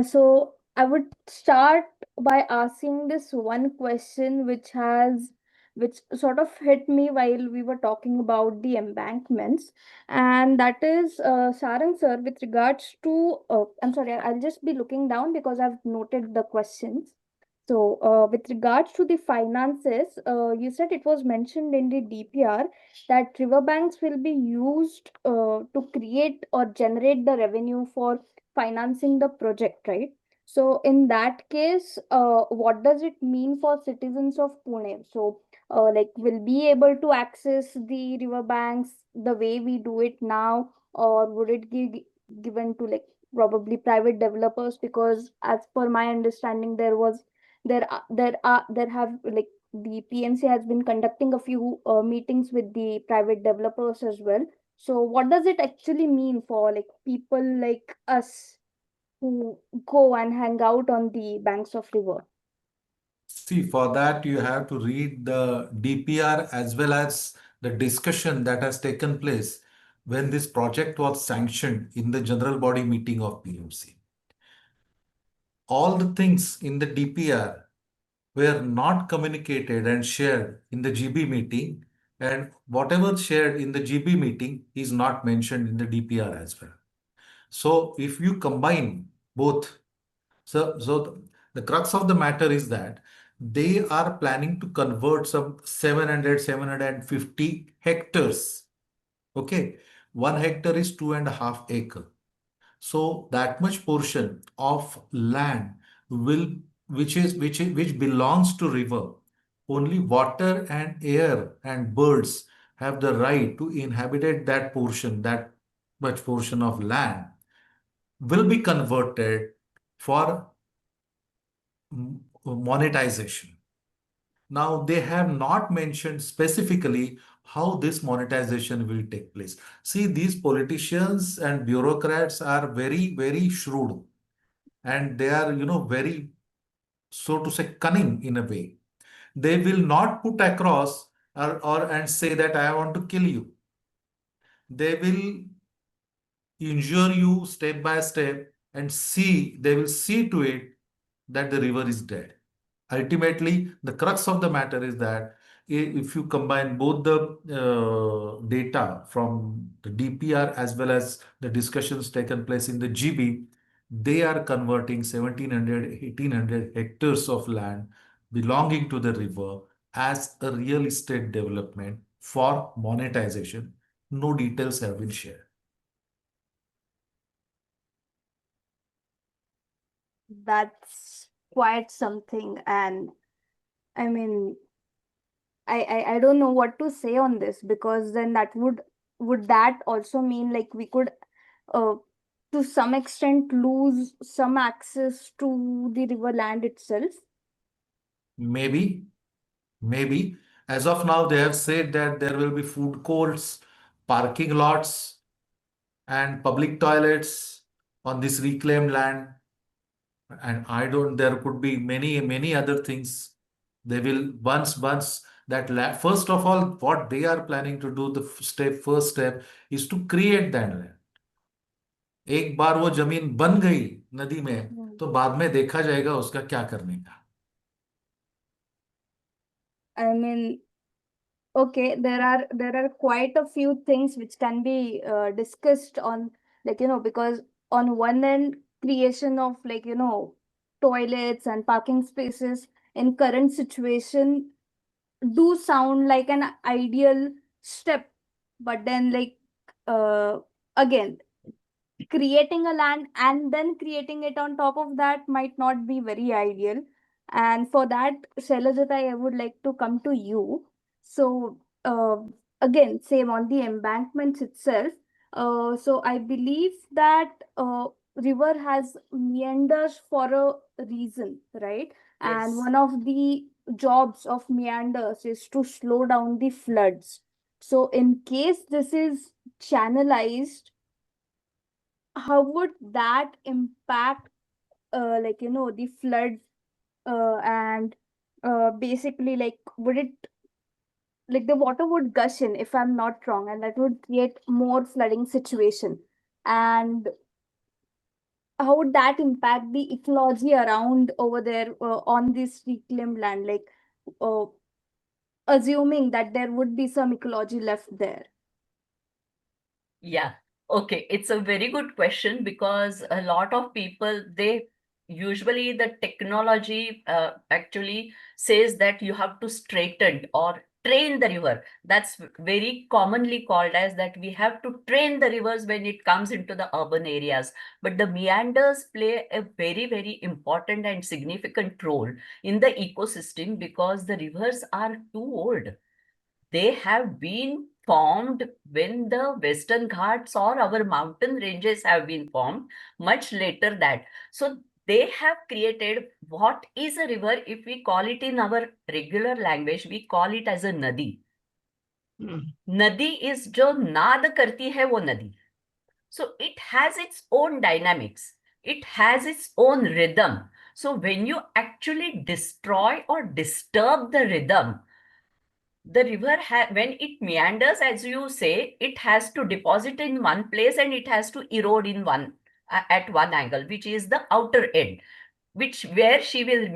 So I would start by asking this one question which sort of hit me while we were talking about the embankments, and that is Sarang sir, with regards to I'm sorry, I'll just be looking down because I've noted the questions. So with regards to the finances, you said it was mentioned in the DPR that riverbanks will be used to create or generate the revenue for financing the project, right? So in that case, what does it mean for citizens of Pune? So like, will be able to access the riverbanks the way we do it now, or would it be given to like probably private developers? Because as per my understanding, there have like the PMC has been conducting a few meetings with the private developers as well. So what does it actually mean for like people like us who go and hang out on the banks of river?
See, for that, you have to read the DPR as well as the discussion that has taken place when this project was sanctioned in the general body meeting of PMC. All the things in the DPR were not communicated and shared in the GB meeting, and whatever shared in the GB meeting is not mentioned in the DPR as well. So if you combine both, so the crux of the matter is that they are planning to convert some 750 hectares. Okay, 1 hectare is 2.5 acre. So that much portion of land will, which belongs to river. Only water and air and birds have the right to inhabit that portion, that much portion of land will be converted for monetization. Now, they have not mentioned specifically how this monetization will take place. See, these politicians and bureaucrats are very, very shrewd, and they are, very, so to say, cunning in a way. They will not put across or and say that I want to kill you. They will injure you step by step and they will see to it that the river is dead. Ultimately, the crux of the matter is that if you combine both the data from the DPR as well as the discussions taken place in the GB, they are converting 1700, 1800 hectares of land belonging to the river as a real estate development for monetization. No details have been shared.
That's quite something. And I mean, I don't know what to say on this, because then would that also mean like we could uh to some extent lose some access to the river land itself?
Maybe, maybe. As of now, they have said that there will be food courts, parking lots, and public toilets on this reclaimed land. And I don't, there could be many, many other things. They will, once that first of all, what they are planning to do, the first step is to create that land. एक बार वो जमीन बन गई नदी में, तो बाद में देखा जाएगा उसका क्या करने का.
I mean, okay, there are quite a few things which can be discussed on, like, because on one end, creation of, like, toilets and parking spaces in current situation do sound like an ideal step, but then, like, uh again, creating a land and then creating it on top of that might not be very ideal. And for that, Shailajata, I would like to come to you. So, again, same on the embankments itself. So I believe that river has meanders for a reason, right? And
Yes.
one of the jobs of meanders is to slow down the floods. So in case this is channelized, how would that impact, like, the flood, and basically, like, would it, like, the water would gush in, if I'm not wrong, and that would create more flooding situation? And how would that impact the ecology around over there, on this reclaimed land, like, uh, assuming that there would be some ecology left there?
Yeah. Okay. It's a very good question, because a lot of people, they usually the technology actually says that you have to straighten or train the river. That's very commonly called as that we have to train the rivers when it comes into the urban areas. But the meanders play a very, very important and significant role in the ecosystem, because the rivers are too old. They have been formed when the Western Ghats or our mountain ranges have been formed much later that. So they have created what is a river. If we call it in our regular language, we call it as a nadi. Nadi is जो नाद करती है वो नदी. So it has its own dynamics. It has its own rhythm. So when you actually destroy or disturb the rhythm, the river when it meanders, as you say, it has to deposit in one place and it has to erode in one at one angle, which is the outer end, which where she will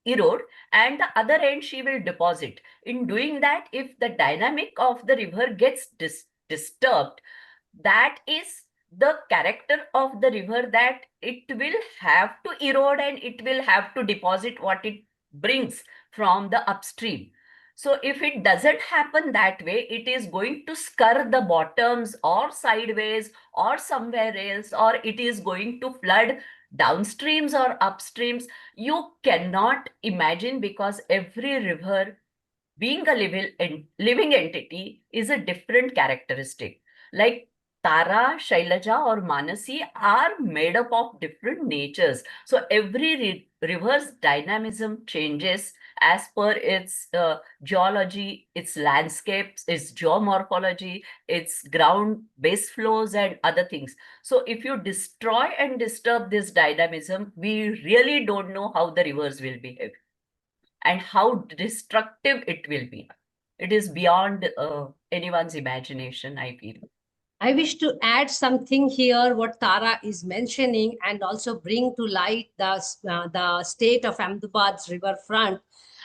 erode, and the other end she will deposit. In doing that, if the dynamic of the river gets disturbed, that is the character of the river, that it will have to erode and it will have to deposit what it brings from the upstream. So if it doesn't happen that way, it is going to scur the bottoms or sideways or somewhere else, or it is going to flood downstreams or upstreams. You cannot imagine, because every river, being a living entity, is a different characteristic. Like Tara, Shailaja, or Manasi are made up of different natures. So every river's dynamism changes as per its geology, its landscapes, its geomorphology, its ground base flows, and other things. So if you destroy and disturb this dynamism, we really don't know how the rivers will behave and how destructive it will be. It is beyond anyone's imagination, I feel.
I wish to add something here, what Tara is mentioning, and also bring to light the state of Ahmedabad's riverfront.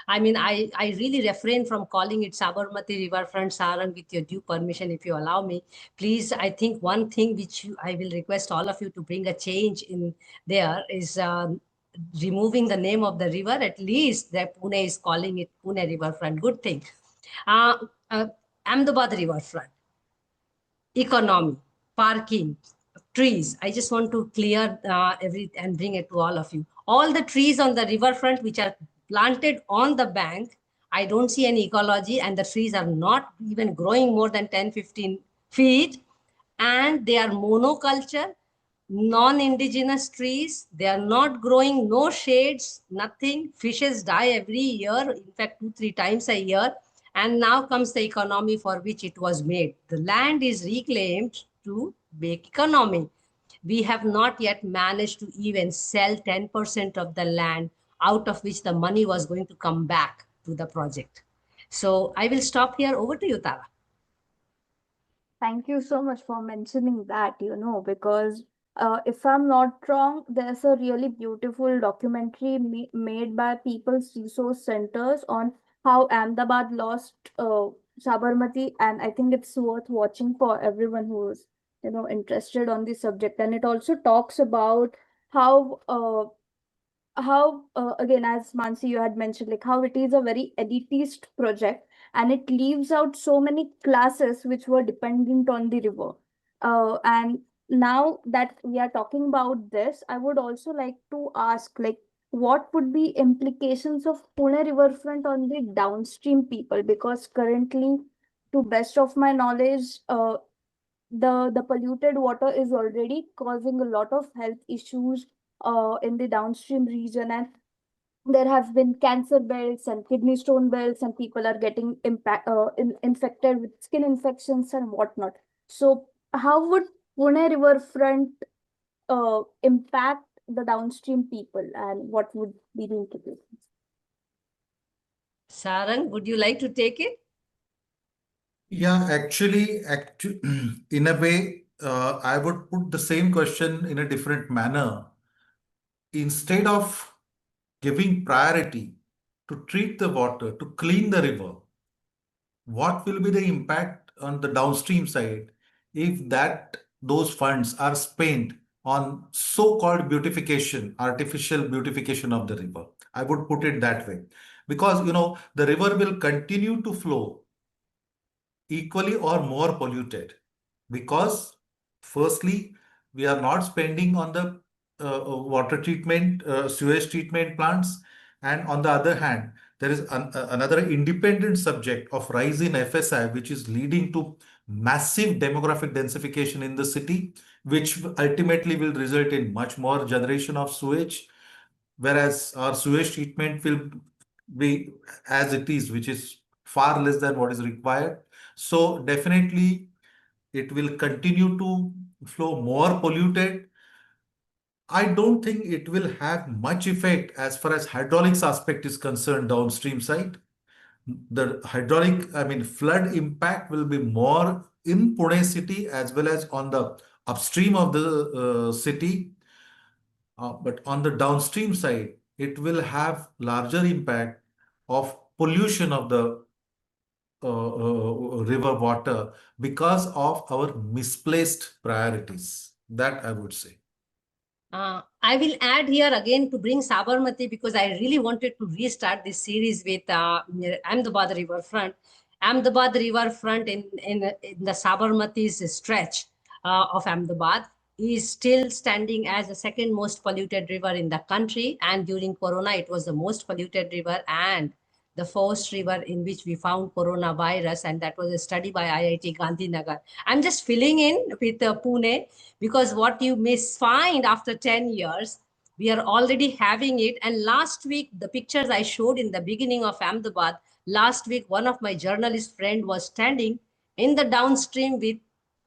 I mean, I really refrain from calling it Sabarmati Riverfront, Sarang, with your due permission, if you allow me. Please, I think one thing which I will request all of you to bring a change in there is removing the name of the river. At least that Pune is calling it Pune Riverfront. Good thing. Uh, uh, Ahmedabad Riverfront, economy, parking, trees. I just want to clear every and bring it to all of you. All the trees on the riverfront which are planted on the bank, I don't see any ecology, and the trees are not even growing more than 10-15 feet, and they are monoculture, non-indigenous trees. They are not growing, no shades, nothing. Fishes die every year, in fact 2-3 times a year. And now comes the economy for which it was made. The land is reclaimed to make economy. We have not yet managed to even sell 10% of the land, out of which the money was going to come back to the project. So I will stop here. Over to you, Tara.
Thank you so much for mentioning that, because if I'm not wrong, there's a really beautiful documentary made by People's Resource Centers on how Ahmedabad lost Sabarmati, and I think it's worth watching for everyone who's, interested on the subject. And it also talks about how again, as Mansi you had mentioned, like how it is a very elitist project, and it leaves out so many classes which were dependent on the river. And now that we are talking about this, I would also like to ask, like, what would be implications of Pune riverfront on the downstream people? Because currently, to best of my knowledge, the polluted water is already causing a lot of health issues in the downstream region, and there have been cancer belts and kidney stone belts, and people are getting infected with skin infections and whatnot. So how would Pune riverfront impact the downstream people, and what would be the implications?
Sarang, would you like to take it?
Yeah, actually, in a way, I would put the same question in a different manner. Instead of giving priority to treat the water, to clean the river, what will be the impact on the downstream side if those funds are spent on so-called beautification, artificial beautification of the river? I would put it that way. Because, the river will continue to flow equally or more polluted, because firstly, we are not spending on the water treatment, sewage treatment plants, and on the other hand, there is another independent subject of rise in FSI, which is leading to massive demographic densification in the city, which ultimately will result in much more generation of sewage, whereas our sewage treatment will be as it is, which is far less than what is required. So definitely it will continue to flow more polluted. I don't think it will have much effect as far as hydraulics aspect is concerned downstream side. The flood impact will be more in Pune city as well as on the upstream of the city. But on the downstream side, it will have larger impact of pollution of the river water because of our misplaced priorities. That I would say.
I will add here again to bring Sabarmati because I really wanted to restart this series with Ahmedabad Riverfront. Ahmedabad Riverfront in the Sabarmati's stretch of Ahmedabad is still standing as the second most polluted river in the country. And during Corona, it was the most polluted river and the first river in which we found coronavirus. And that was a study by IIT Gandhinagar. I'm just filling in with Pune because what you may find after 10 years, we are already having it. And last week, the pictures I showed in the beginning of Ahmedabad, last week, one of my journalist friend was standing in the downstream with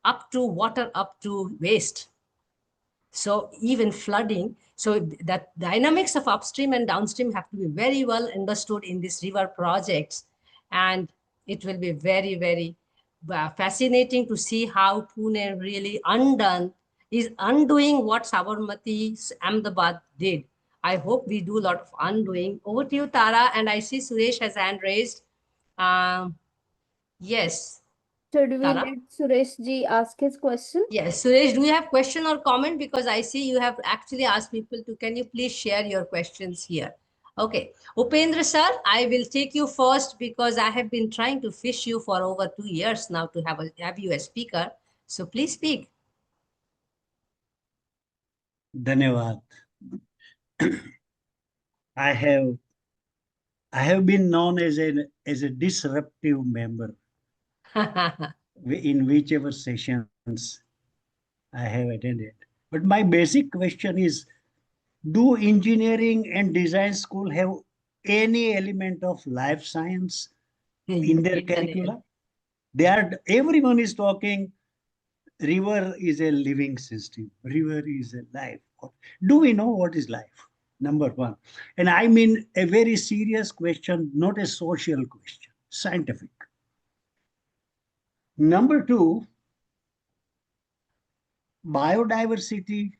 up to water, up to waist. So even flooding, so that dynamics of upstream and downstream have to be very well understood in these river projects. And it will be very, very fascinating to see how Pune really is undoing what Sabarmati Ahmedabad did. I hope we do a lot of undoing. Over to you, Tara. And I see Suresh has hand raised. Yes,
Should we
Tara.
let Suresh ji ask his question?
Yes, Suresh, do you have question or comment? Because I see you have actually asked people to, can you please share your questions here? Okay, Upendra sir, I will take you first because I have been trying to fish you for over 2 years now to have you as speaker. So please speak.
Dhanyavad. I have been known as a disruptive member in whichever sessions I have attended. But my basic question is, do engineering and design school have any element of life science in their curricula? Everyone is talking, river is a living system. River is a life. Do we know what is life? Number one. And I mean a very serious question, not a social question, scientific. Number two, biodiversity,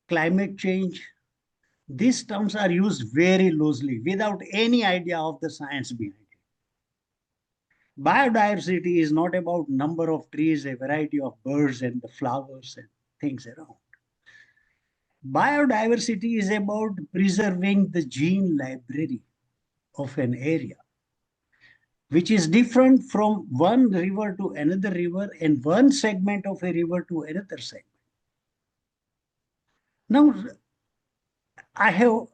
climate change, these terms are used very loosely without any idea of the science behind it. Biodiversity is not about number of trees, a variety of birds and the flowers and things around. Biodiversity is about preserving the gene library of an area, which is different from one river to another river and one segment of a river to another segment. Now, I have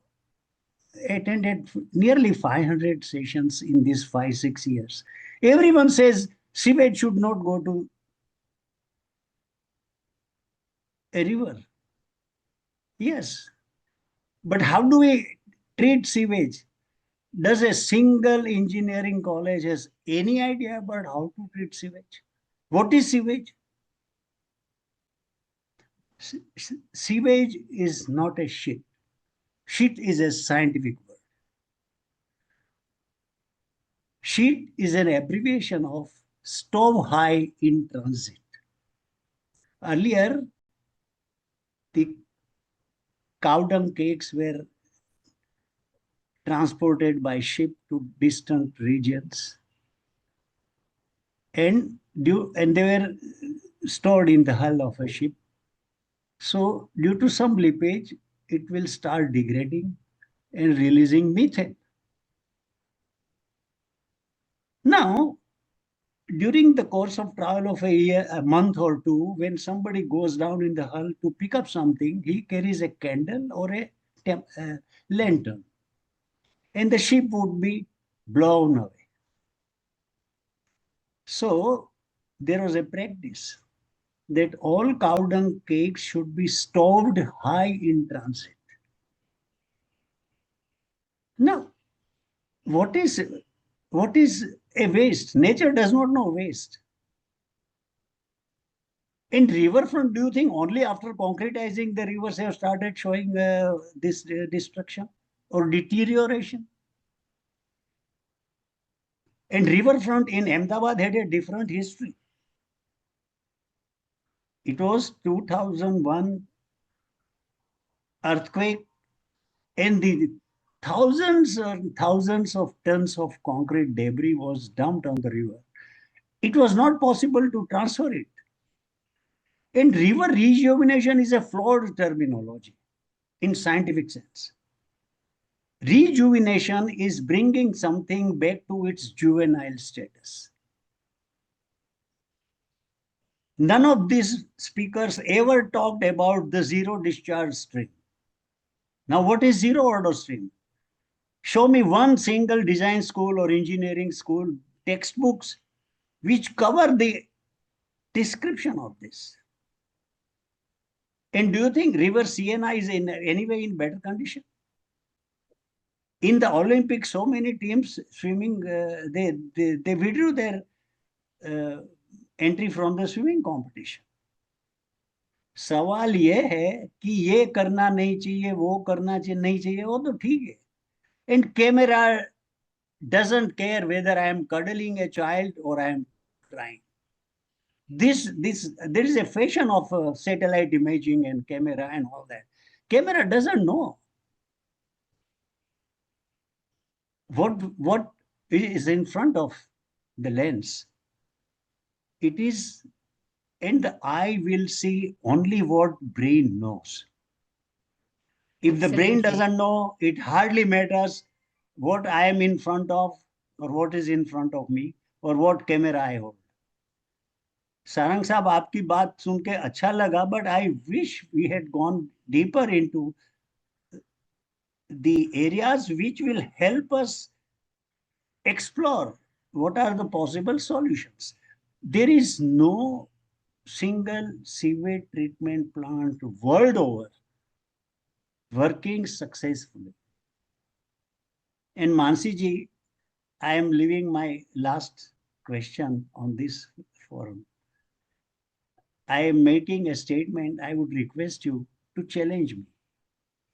attended nearly 500 sessions in these 5-6 years. Everyone says sewage should not go to a river. Yes, but how do we treat sewage? Does a single engineering college has any idea about how to treat sewage? What is sewage? Sewage is not a shit. Shit is a scientific word. Shit is an abbreviation of stove high in transit. Earlier, the cow dung cakes were transported by ship to distant regions, and they were stored in the hull of a ship. So due to some leakage, it will start degrading and releasing methane. Now, during the course of travel of a month or two, when somebody goes down in the hull to pick up something, he carries a candle or a lantern, and the ship would be blown away. So there was a practice that all cow dung cakes should be stowed high in transit. Now, what is a waste? Nature does not know waste. In riverfront, do you think only after concretizing the rivers have started showing this destruction or deterioration? And riverfront in Ahmedabad had a different history. It was 2001 earthquake, and the thousands and thousands of tons of concrete debris was dumped on the river. It was not possible to transfer it. And river rejuvenation is a flawed terminology in scientific sense. Rejuvenation is bringing something back to its juvenile status. None of these speakers ever talked about the zero discharge stream. Now, what is zero order stream? Show me one single design school or engineering school textbooks which cover the description of this. And do you think River Siena is in any way in better condition? In the Olympics, so many teams swimming, they withdrew their entry from the swimming competition. सवाल ये है कि ये करना नहीं चाहिए, वो करना नहीं चाहिए, वो तो ठीक है. And camera doesn't care whether I am cuddling a child or I am crying. There is a fashion of satellite imaging and camera and all that. Camera doesn't know what is in front of the lens. It is, and the eye will see only what brain knows. If the brain
Absolutely.
doesn't know, it hardly matters what I am in front of or what is in front of me or what camera I hold. Sarang साहब, आपकी बात सुन के अच्छा लगा, but I wish we had gone deeper into the areas which will help us explore what are the possible solutions. There is no single sewage treatment plant world over working successfully. And Mansee ji, I am leaving my last question on this forum. I am making a statement. I would request you to challenge me.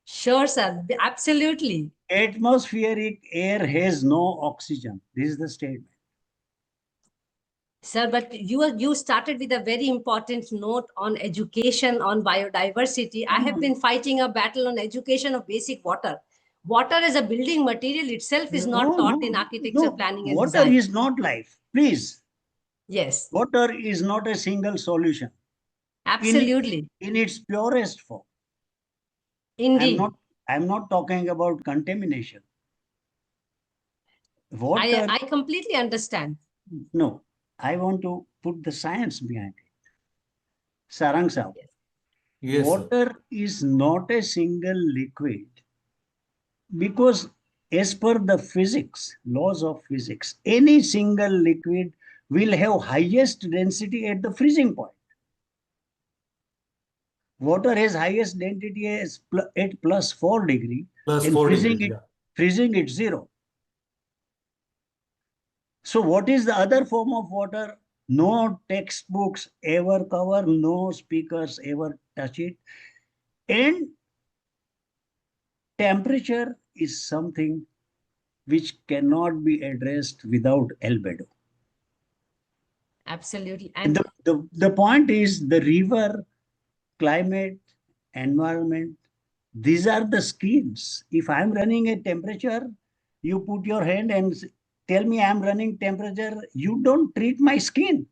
Sure, sir. Absolutely.
Atmospheric air has no oxygen. This is the statement.
Sir, but you started with a very important note on education, on biodiversity. I have been fighting a battle on education of basic water. Water as a building material itself is not taught in architecture, planning, and
water
design.
is not life. Please.
Yes.
Water is not a single solution.
Absolutely.
In its purest form.
Indeed.
I'm not talking about contamination. Water.
I completely understand.
No, I want to put the science behind it. Sarang sir,
Yes,
water is not a single liquid because as per the physics, laws of physics, any single liquid will have highest density at the freezing point. Water has highest density at plus 4 degrees.
Plus
and
4
freezing
degrees,
it, freezing it 0. So what is the other form of water? No textbooks ever cover, no speakers ever touch it. And temperature is something which cannot be addressed without albedo.
Absolutely.
And the point is the river, climate, environment, these are the schemes. If I'm running a temperature, you put your hand and tell me I'm running temperature, you don't treat my skin.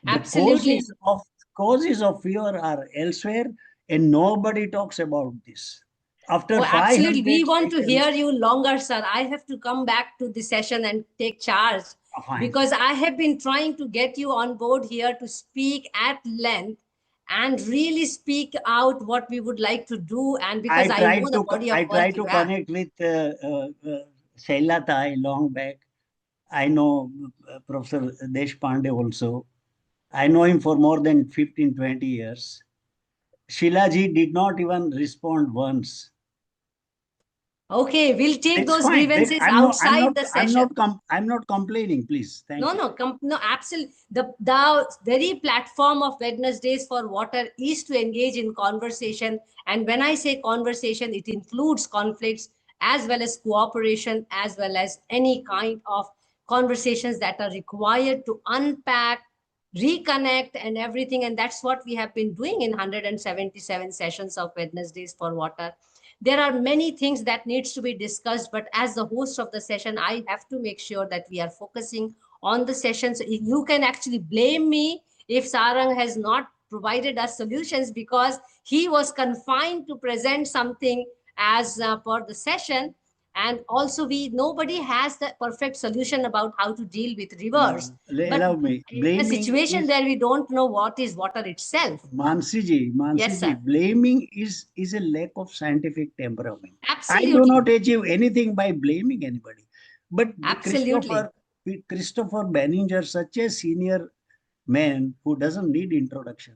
Absolutely.
The causes of fear are elsewhere and nobody talks about this. After 500
absolutely. We want to
seconds,
hear you longer, sir. I have to come back to the session and take charge because I have been trying to get you on board here to speak at length and really speak out what we would like to do. And because I know the body of work
I tried to connect with Shailaja long back. I know Professor Deshpande also. I know him for more than 15, 20 years. Shailaji did not even respond once.
Okay, we'll take those grievances outside the session.
I'm not complaining, please. Thank you.
No, absolutely. The very platform of Wednesdays for Water is to engage in conversation. And when I say conversation, it includes conflicts as well as cooperation, as well as any kind of conversations that are required to unpack, reconnect and everything. And that's what we have been doing in 177 sessions of Wednesdays for Water. There are many things that needs to be discussed, but as the host of the session, I have to make sure that we are focusing on the session. So you can actually blame me if Sarang has not provided us solutions, because he was confined to present something as per the session. And also nobody has the perfect solution about how to deal with rivers. But
Allow me.
in a situation where we don't know what is water itself.
Mansee
Yes,
ji,
sir.
blaming is a lack of scientific temperament. I do
Absolutely.
not achieve anything by blaming anybody. But
Absolutely.
Christopher Banninger, such a senior man who doesn't need introduction,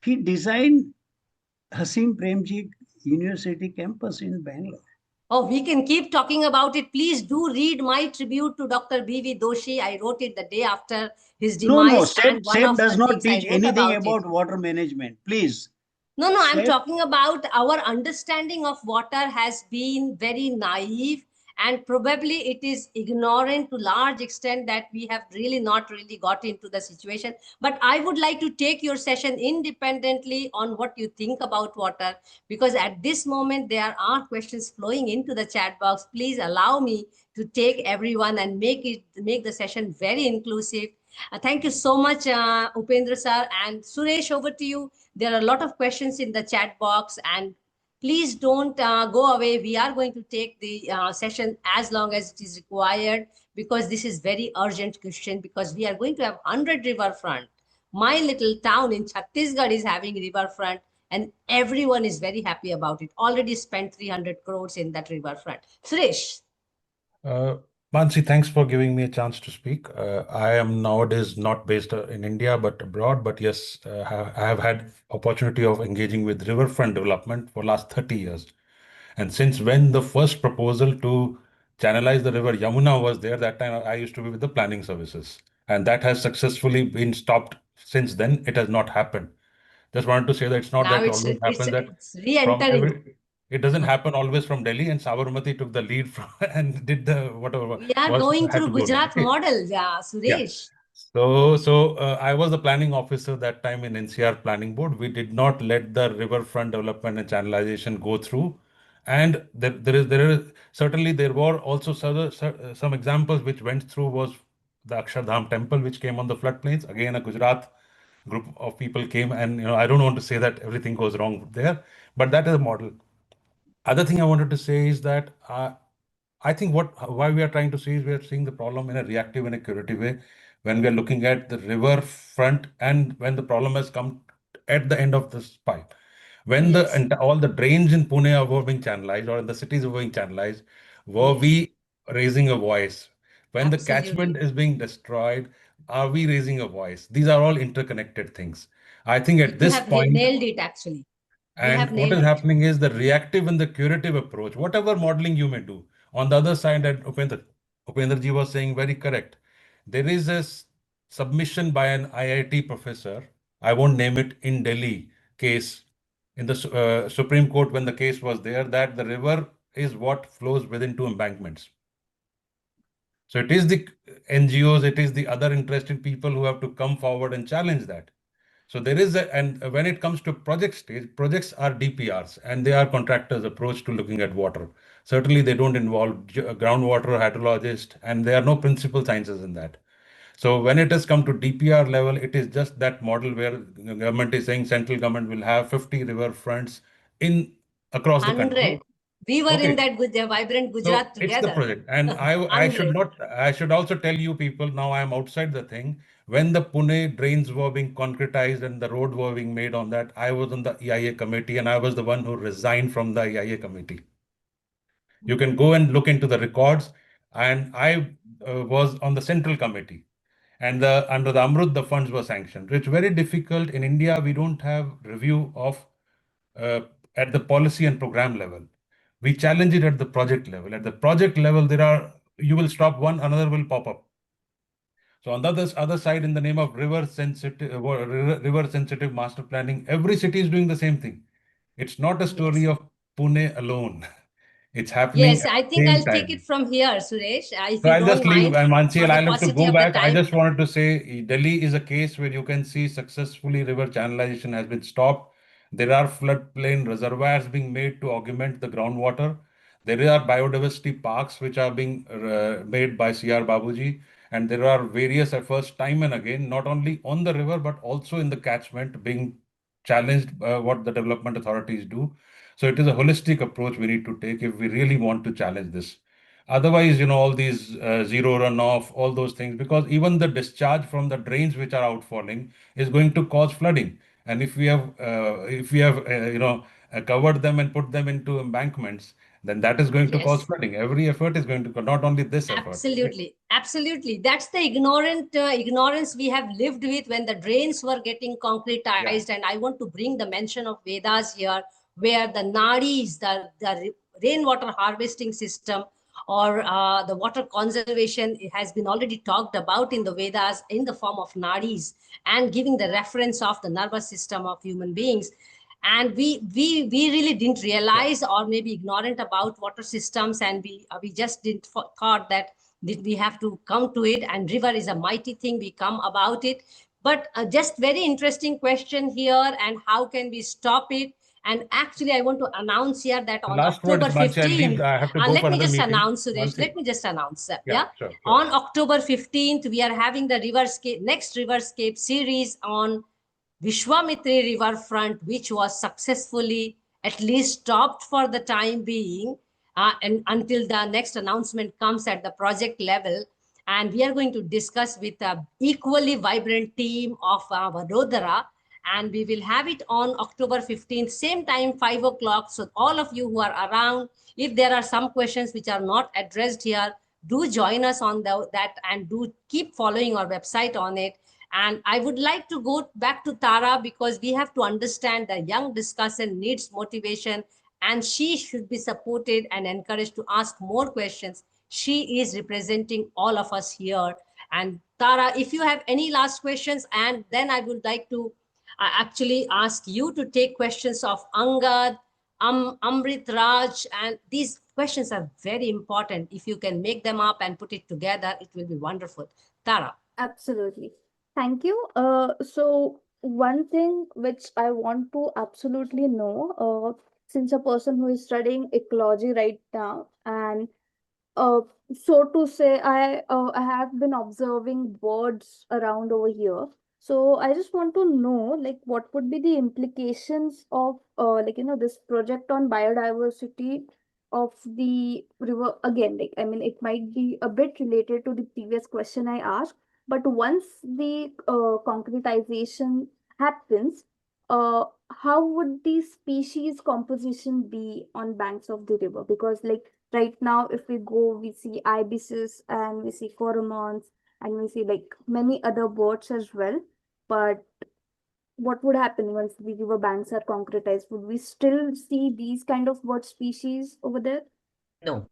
he designed Hasim Premji University campus in Bangalore.
Oh, we can keep talking about it. Please do read my tribute to Dr. B.V. Doshi. I wrote it the day after his
No.
demise, and one
SET
of
does
the
not
things I
teach
wrote
anything
about it.
about water management. Please.
No, I'm
SET
talking about our understanding of water has been very naive, and probably it is ignorant to large extent that we have really not really got into the situation. But I would like to take your session independently on what you think about water, because at this moment there are questions flowing into the chat box. Please allow me to take everyone and make the session very inclusive. Thank you so much, Upendra sir, and Suresh, over to you. There are a lot of questions in the chat box, and please don't go away. We are going to take the session as long as it is required, because this is very urgent question, because we are going to have 100 riverfront. My little town in Chhattisgarh is having riverfront, and everyone is very happy about it. Already spent 300 crores in that riverfront. Suresh.
Uh, Mansi, thanks for giving me a chance to speak. I am nowadays not based in India but abroad, but yes, I have had opportunity of engaging with riverfront development for last 30 years. And since when the first proposal to channelize the river Yamuna was there, that time I used to be with the planning services. And that has successfully been stopped since then. It has not happened. Just wanted to say that it's not
Now
that always happens that
it's
from
re-entering.
it doesn't happen always from Delhi, and Sabarmati took the lead from and did the whatever
We are
was
going
had
through
to go down.
Gujarat
Okay.
model,
Yeah.
Suresh.
So I was the planning officer that time in NCR Planning Board. We did not let the riverfront development and channelization go through, and there is certainly there were also some examples which went through was the Akshardham temple which came on the floodplains. Again, a Gujarat group of people came, and I don't want to say that everything goes wrong there, but that is a model. Other thing I wanted to say is that I think why we are trying to see is we are seeing the problem in a reactive and a curative way when we are looking at the river front and when the problem has come at the end of this pipe. When
Yes.
all the drains in Pune were being channelized or in the cities were being channelized, were
Yes.
we raising a voice? When the
Absolutely.
catchment is being destroyed, are we raising a voice? These are all interconnected things. I think at
You
this
have
point,
nailed it, actually. You have
and what
nailed
is
it.
happening is the reactive and the curative approach, whatever modeling you may do. On the other side, that Upendra ji was saying very correct. There is a submission by an IIT professor, I won't name it, in Delhi case, in the Supreme Court when the case was there, that the river is what flows within two embankments. So it is the NGOs, it is the other interested people who have to come forward and challenge that. So there is and when it comes to project stage, projects are DPRs and they are contractors' approach to looking at water. Certainly, they don't involve groundwater hydrologist, and there are no principal sciences in that. So when it has come to DPR level, it is just that model where the government is saying central government will have 50 river fronts in across the country.
100. We were in
Okay.
that vibrant
So
Gujarat
it's the
together.
project, and I should
100.
not. I should also tell you people now. I am outside the thing. When the Pune drains were being concretized and the road were being made on that, I was on the EIA committee, and I was the one who resigned from the EIA committee. You can go and look into the records, and I was on the central committee, and under the Amrut the funds were sanctioned. It's very difficult in India. We don't have review of uh, at the policy and program level. We challenge it at the project level. At the project level, you will stop one, another will pop up. So on the other side, in the name of river sensitive master planning, every city is doing the same thing. It's not a story
Yes.
of Pune alone. It's
Yes,
happening at
I
the
think
same
I'll take it
time.
from here, Suresh, if
So
you
I'll just
don't
leave,
mind,
and Mansi,
for
and
the
I'll have to
paucity
go
of the
back. I
time.
just wanted to say Delhi is a case where you can see successfully river channelization has been stopped. There are floodplain reservoirs being made to augment the groundwater. There are biodiversity parks which are being made by C.R. Babuji. And there are various efforts time and again, not only on the river, but also in the catchment being challenged what the development authorities do. So it is a holistic approach we need to take if we really want to challenge this. Otherwise, all these zero runoff, all those things, because even the discharge from the drains which are outfalling is going to cause flooding. And if we have, covered them and put them into embankments, then that is going to cause
Yes.
flooding. Every effort is going to, not only this effort.
Absolutely, absolutely. That's the ignorance we have lived with when the drains were getting concretized. And I want to bring the mention of Vedas here, where the nadis, the rainwater harvesting system, or the water conservation, it has been already talked about in the Vedas in the form of nadis, and giving the reference of the nervous system of human beings. And we really didn't realize, or maybe ignorant about water systems, and we just didn't thought that we have to come to it, and river is a mighty thing, we come about it. But just very interesting question here, and how can we stop it? And actually, I want to announce here that on
Last
October
words, Mansi, I'll
15th,
I have to go
let
for
me
another
just
meeting.
announce, Suresh,
Mansi.
let me just announce,
Yeah, sure.
on October 15th, we are having the next Riverscape series on Mula-Mutha Riverfront, which was successfully at least stopped for the time being, and until the next announcement comes at the project level. And we are going to discuss with a equally vibrant team of Vadodara, and we will have it on October 15th, same time, 5 o'clock. So all of you who are around, if there are some questions which are not addressed here, do join us on that, and do keep following our website on it. And I would like to go back to Tara, because we have to understand the young discussant needs motivation, and she should be supported and encouraged to ask more questions. She is representing all of us here. And Tara, if you have any last questions, and then I would like to actually ask you to take questions of Angad, Amrit Raj, and these questions are very important. If you can make them up and put it together, it will be wonderful. Tara.
Absolutely. Thank you. So one thing which I want to absolutely know, since a person who is studying ecology right now, and uh, so to say, I have been observing birds around over here. So I just want to know, like, what would be the implications of, this project on biodiversity of the river? Again, like, I mean, it might be a bit related to the previous question I asked, but once the concretization happens, how would the species composition be on banks of the river? Because, like, right now, if we go, we see ibises and we see cormorants and we see like many other birds as well. But what would happen once the river banks are concretized? Would we still see these kind of bird species over there?
No,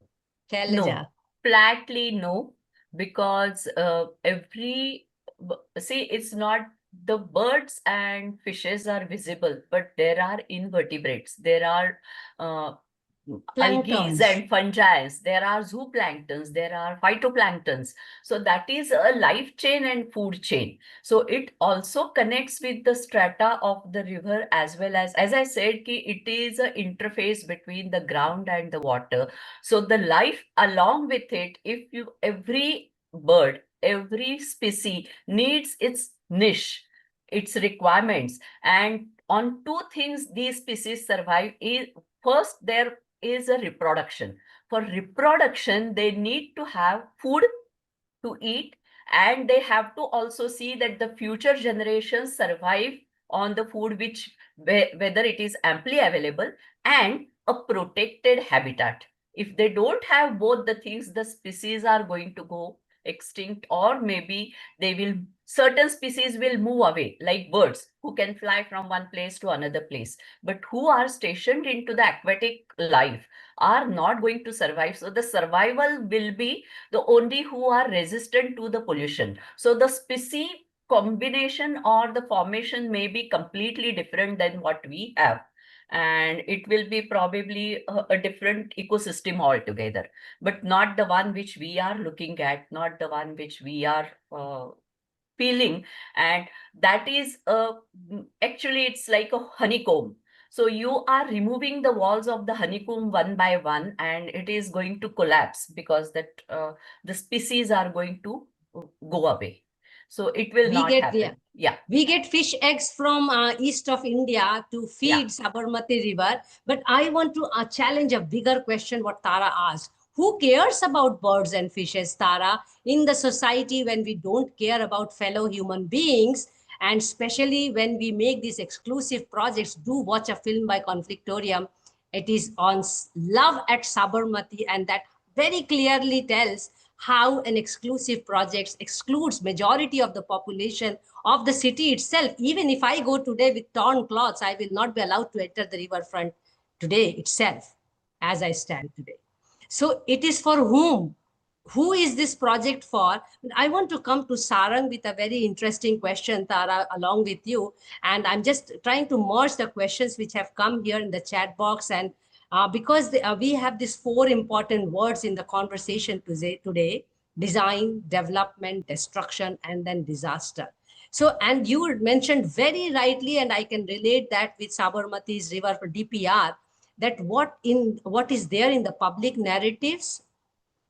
Shailaja.
no, flatly no, because see, it's not the birds and fishes are visible, but there are invertebrates, there are uh, algae
Planktons.
and fungi, there are zooplanktons, there are phytoplanktons. So that is a life chain and food chain. So it also connects with the strata of the river, as well as I said, ki it is an interface between the ground and the water. So the life along with it, every bird, every species needs its niche, its requirements. And on two things these species survive is, first, there is a reproduction. For reproduction, they need to have food to eat, and they have to also see that the future generations survive on the food which, whether it is amply available, and a protected habitat. If they don't have both the things, the species are going to go extinct, or maybe certain species will move away, like birds who can fly from one place to another place, but who are stationed into the aquatic life are not going to survive. So the survival will be the only who are resistant to the pollution. So the species combination or the formation may be completely different than what we have, and it will be probably a different ecosystem altogether, but not the one which we are looking at, not the one which we are feeling. And that is actually, it's like a honeycomb. So you are removing the walls of the honeycomb one by one, and it is going to collapse, because that the species are going to go away. So it will not happen. Yeah.
We get fish eggs from east of India to feed Sabarmati River. But I want to challenge a bigger question what Tara asked. Who cares about birds and fishes, Tara, in the society when we don't care about fellow human beings? And especially when we make these exclusive projects, do watch a film by Conflictorium. It is on love at Sabarmati, and that very clearly tells how an exclusive project excludes majority of the population of the city itself. Even if I go today with torn clothes, I will not be allowed to enter the riverfront today itself, as I stand today. So it is for whom? Who is this project for? I want to come to Sarang with a very interesting question, Tara, along with you. And I'm just trying to merge the questions which have come here in the chat box. And because we have these four important words in the conversation today, design, development, destruction, and then disaster. So, and you mentioned very rightly, and I can relate that with Sabarmati's river for DPR, that what is there in the public narratives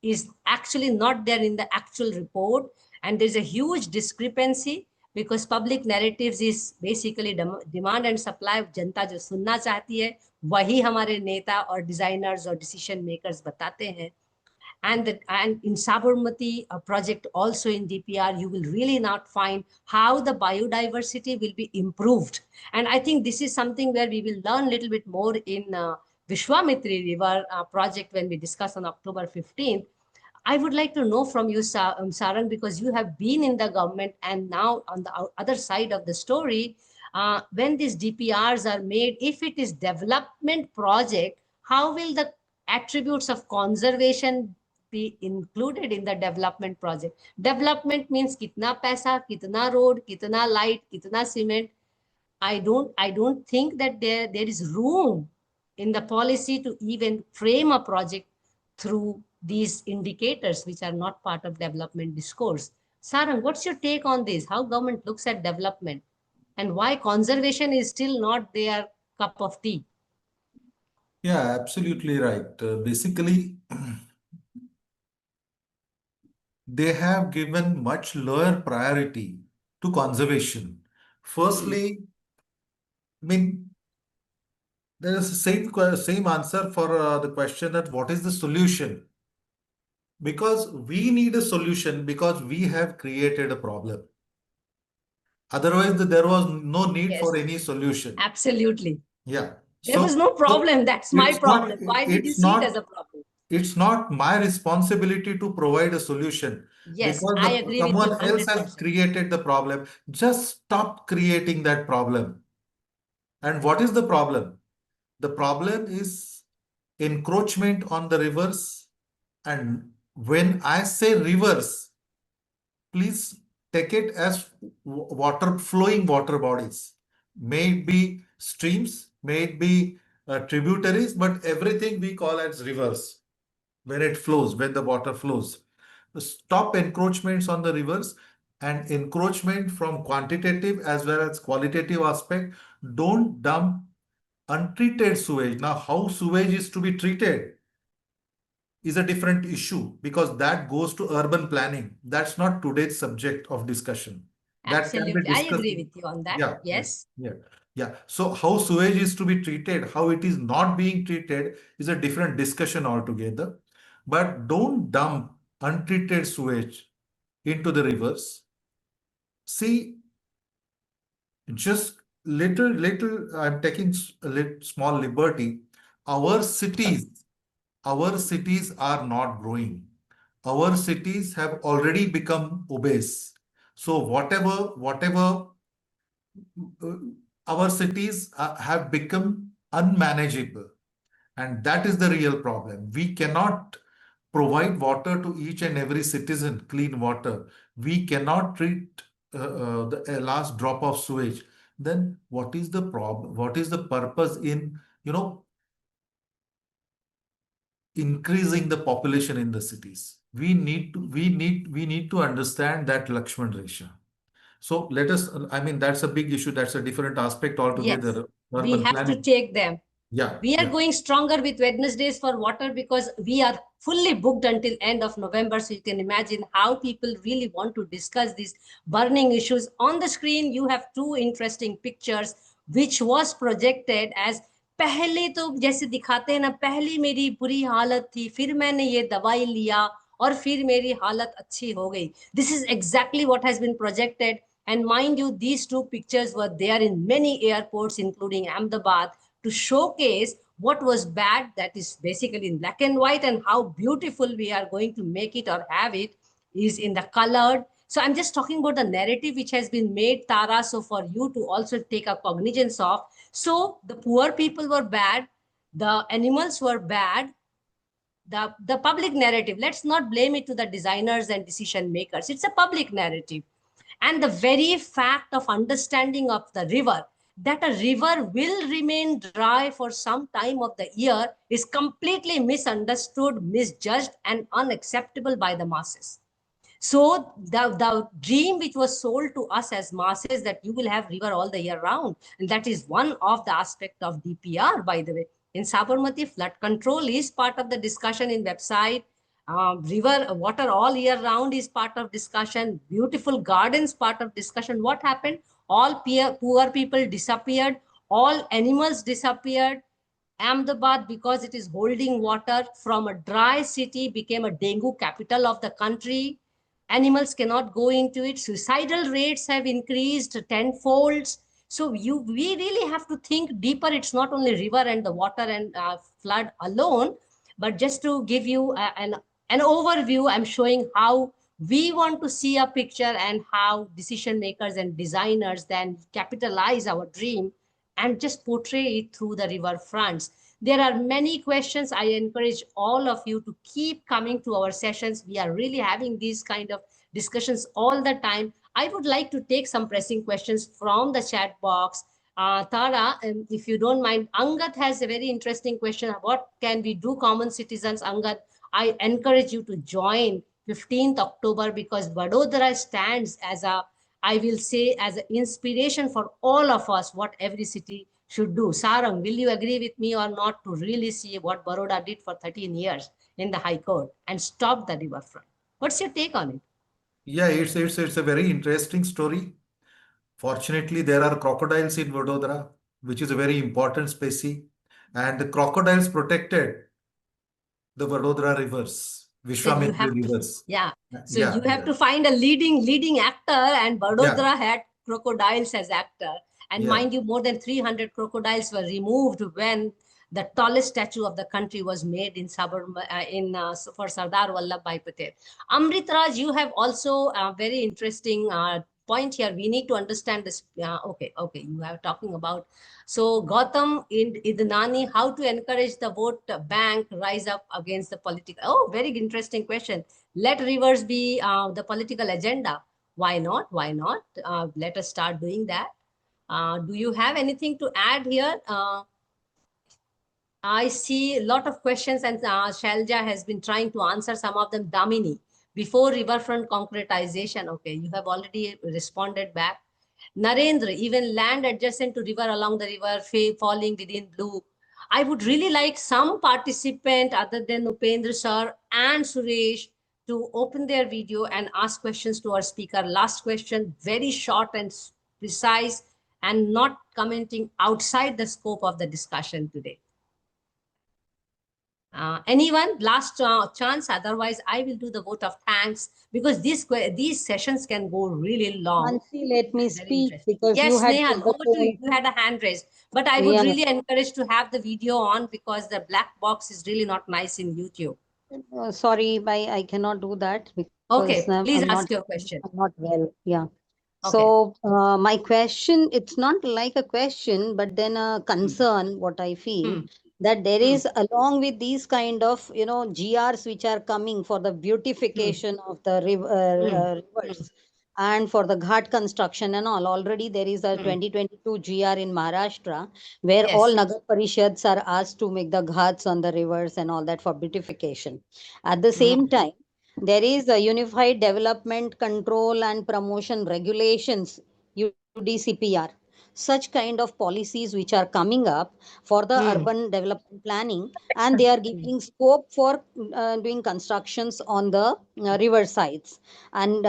is actually not there in the actual report. And there's a huge discrepancy because public narratives is basically demand and supply. जनता जो सुनना चाहती है वही हमारे नेता और designers और decision makers बताते हैं. And in Sabarmati project, also in DPR, you will really not find how the biodiversity will be improved. And I think this is something where we will learn a little bit more in Vishwamitri River project when we discuss on October 15th. I would like to know from you, Sarang, because you have been in the government and now on the other side of the story, when these DPRs are made, if it is development project, how will the attributes of conservation be included in the development project? Development means kitna paisa, kitna road, kitna light, kitna cement. I don't think that there is room in the policy to even frame a project through these indicators which are not part of development discourse. Sarang, what's your take on this? How government looks at development and why conservation is still not their cup of tea?
Yeah, absolutely right. Basically, they have given much lower priority to conservation. Firstly, I mean, there is the same answer for the question that what is the solution? Because we need a solution because we have created a problem. Otherwise, there was no need for any solution.
Absolutely.
Yeah.
There was no problem. That's my problem. Why did you see it as a problem?
It's not my responsibility to provide a solution.
Yes,
because
I agree with you
someone else
100%.
has created the problem. Just stop creating that problem. And what is the problem? The problem is encroachment on the rivers. And when I say rivers, please take it as flowing water bodies. May it be streams, may it be tributaries, but everything we call as rivers when it flows, when the water flows. Stop encroachments on the rivers and encroachment from quantitative as well as qualitative aspect. Don't dump untreated sewage. Now, how sewage is to be treated is a different issue because that goes to urban planning. That's not today's subject of discussion. That can be
Absolutely. I
discussed.
agree with you on that.
Yeah.
Yes.
Yeah. So how sewage is to be treated, how it is not being treated is a different discussion altogether. But don't dump untreated sewage into the rivers. See, just little, I'm taking a small liberty. Our cities are not growing. Our cities have already become obese. So whatever our cities have become unmanageable. And that is the real problem. We cannot provide water to each and every citizen, clean water. We cannot treat the last drop of sewage. Then what is the problem? What is the purpose in, increasing the population in the cities? We need to understand that Lakshman Resha. So let us, I mean, that's a big issue. That's a different aspect altogether.
Yes. We have to take them.
Yeah.
We are
Yeah.
going stronger with Wednesdays for Water because we are fully booked until end of November. So you can imagine how people really want to discuss these burning issues. On the screen, you have two interesting pictures, which was projected as पहले तो जैसे दिखाते हैं ना, पहले मेरी बुरी हालत थी, फिर मैंने ये दवाई लिया और फिर मेरी हालत अच्छी हो गई. This is exactly what has been projected. And mind you, these two pictures were there in many airports, including Ahmedabad, to showcase what was bad, that is basically in black and white, and how beautiful we are going to make it or have it is in the colored. So I'm just talking about the narrative which has been made, Tara, so for you to also take a cognizance of. So the poor people were bad, the animals were bad, the public narrative, let's not blame it to the designers and decision makers, it's a public narrative. And the very fact of understanding of the river, that a river will remain dry for some time of the year, is completely misunderstood, misjudged, and unacceptable by the masses. So the dream which was sold to us as masses, that you will have river all the year round, and that is one of the aspect of DPR, by the way. In Sabarmati, flood control is part of the discussion in website. River water all year round is part of discussion. Beautiful gardens part of discussion. What happened? All poor people disappeared. All animals disappeared. Ahmedabad, because it is holding water from a dry city, became a dengue capital of the country. Animals cannot go into it. Suicidal rates have increased tenfold. So we really have to think deeper. It's not only river and the water and flood alone, but just to give you an overview, I'm showing how we want to see a picture and how decision makers and designers then capitalize our dream and just portray it through the riverfronts. There are many questions. I encourage all of you to keep coming to our sessions. We are really having these kind of discussions all the time. I would like to take some pressing questions from the chat box. Tara, if you don't mind, Angad has a very interesting question. What can we do, common citizens? Angad, I encourage you to join 15th October because Vadodara stands as a, I will say, as an inspiration for all of us, what every city should do. Sarang, will you agree with me or not to really see what Baroda did for 13 years in the High Court and stop the riverfront? What's your take on it?
Yeah, it's a very interesting story. Fortunately, there are crocodiles in Vadodara, which is a very important species, and the crocodiles protected the Vadodara rivers,
So you
Vishwamitra
have to,
rivers.
yeah. So
Yeah,
you have
yeah,
to find a leading actor, and
yeah,
Vadodara had crocodiles as actor. And
yeah.
mind you, more than 300 crocodiles were removed when the tallest statue of the country was made in for Sardar Vallabhbhai Patel. Amrit Raj, you have also a very interesting point here. We need to understand this. Okay, you are talking about. So Gautam in Idnani, how to encourage the vote bank rise up against the political. Oh, very interesting question. Let rivers be the political agenda. Why not? Why not? Let us start doing that. Do you have anything to add here? I see a lot of questions, and Shailaja has been trying to answer some of them. Damini, before riverfront concretization, okay, you have already responded back. Narendra, even land adjacent to river along the river falling within blue. I would really like some participant other than Upendra sir and Suresh to open their video and ask questions to our speaker. Last question, very short and precise, and not commenting outside the scope of the discussion today. Anyone? Last chance. Otherwise, I will do the vote of thanks because these sessions can go really long.
Mansee, let me
Very
speak
interesting.
because you
Yes,
had
Neha,
put the
over to you.
poll.
You had a hand raised, but I would
Yeah.
really encourage to have the video on because the black box is really not nice in YouTube.
Sorry, I cannot do that because
Okay, please ask your question.
I'm not well. Yeah.
Okay.
So my question, it's not like a question, but then a concern, what I feel, that there is along with these kind of, GRs which are coming for the beautification of the rivers and for the ghat construction and all. Already there is a 2022 GR in Maharashtra where all
Yes.
Nagar Parishads are asked to make the ghats on the rivers and all that for beautification. At the same time, there is a Unified Development Control and Promotion Regulations, UDCPR. such kind of policies which are coming up for the urban development planning, and they are giving scope for doing constructions on the river sides, and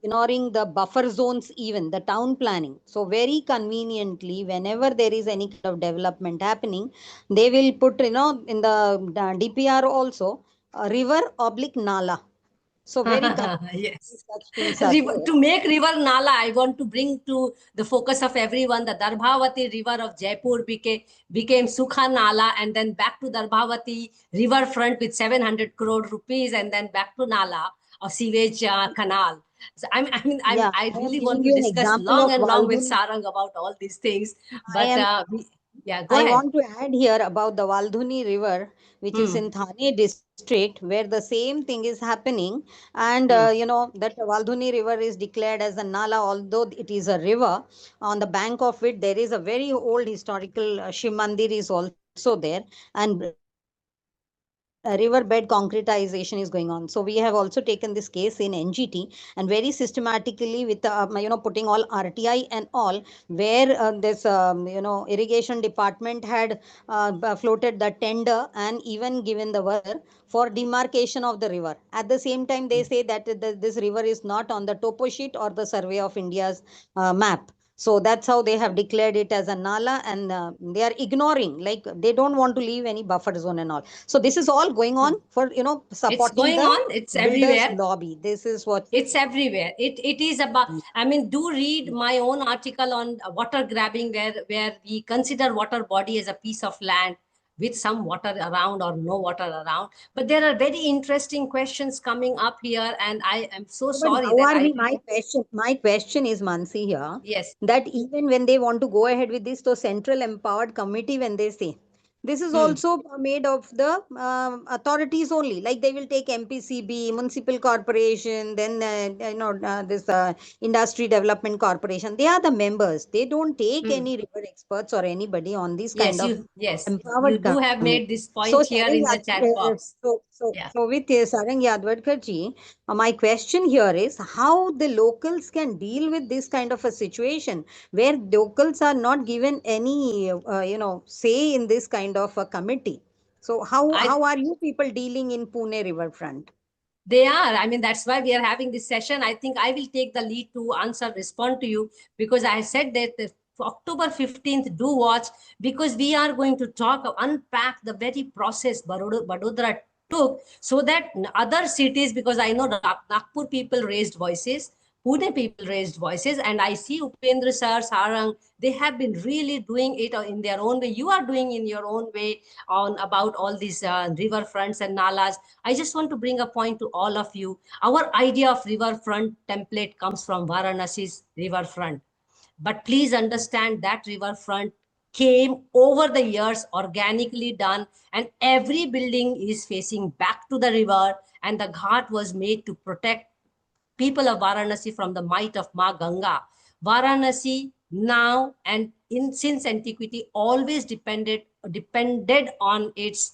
ignoring the buffer zones, even the town planning. So very conveniently, whenever there is any kind of development happening, they will put, in the DPR also, river oblique nala. So very conveniently
Yes.
such things are there.
To make river Nala, I want to bring to the focus of everyone the Darbhavati river of Jaipur became Sukha Nala, and then back to Darbhavati riverfront with 700 crore rupees, and then back to Nala, a sewage canal. So
Yeah,
I
I am
really want
giving
to
you an
discuss
example
long
of
and long with
Valdhuni.
Sarang about all these things.
I
But
am
yeah, go
I
ahead.
want to add here about the Valdhuni River, which is in Thane district, where the same thing is happening. And, that Valdhuni River is declared as a Nala, although it is a river. On the bank of it, there is a very old historical Shiv Mandir is also there. And riverbed concretization is going on. So we have also taken this case in NGT, and very systematically with, putting all RTI and all, where this, irrigation department had floated the tender and even given the work for demarcation of the river. At the same time, they say that this river is not on the topo sheet or the survey of India's map. So that's how they have declared it as a nala, and they are ignoring, like they don't want to leave any buffer zone and all. So this is all going on for,
It's
supporting
going
the
on. It's
builders
everywhere.
lobby. This is what.
It's everywhere. It is about, I mean, do read my own article on water grabbing, where we consider water body as a piece of land with some water around or no water around. But there are very interesting questions coming up here, and I am so
But
sorry
how
that
are
I
we? My question is, Mansi, here,
yes.
that even when they want to go ahead with this, so central empowered committee, when they say this is also made of the authorities only, like they will take MPCB, municipal corporation, then this industry development corporation. They are the members. They don't take any river experts or anybody on this kind of
Yes, you
empowered
do have
committee.
made this
So,
point here in the chat box. Yeah.
with Sarang Yadwadkar ji, my question here is how the locals can deal with this kind of a situation where locals are not given any, say in this kind of a committee. So, how
I
how are you people dealing in Pune Riverfront?
They are. I mean, that's why we are having this session. I think I will take the lead to respond to you, because I said that October 15th, do watch, because we are going to unpack the very process Vadodara took, so that other cities, because I know Nagpur people raised voices, Pune people raised voices, and I see Upendra sir, Sarang, they have been really doing it in their own way. You are doing in your own way on about all these riverfronts and nalas. I just want to bring a point to all of you. Our idea of riverfront template comes from Varanasi's riverfront. But please understand that riverfront came over the years, organically done, and every building is facing back to the river, and the ghat was made to protect people of Varanasi from the might of Ma Ganga. Varanasi now and since antiquity always depended on its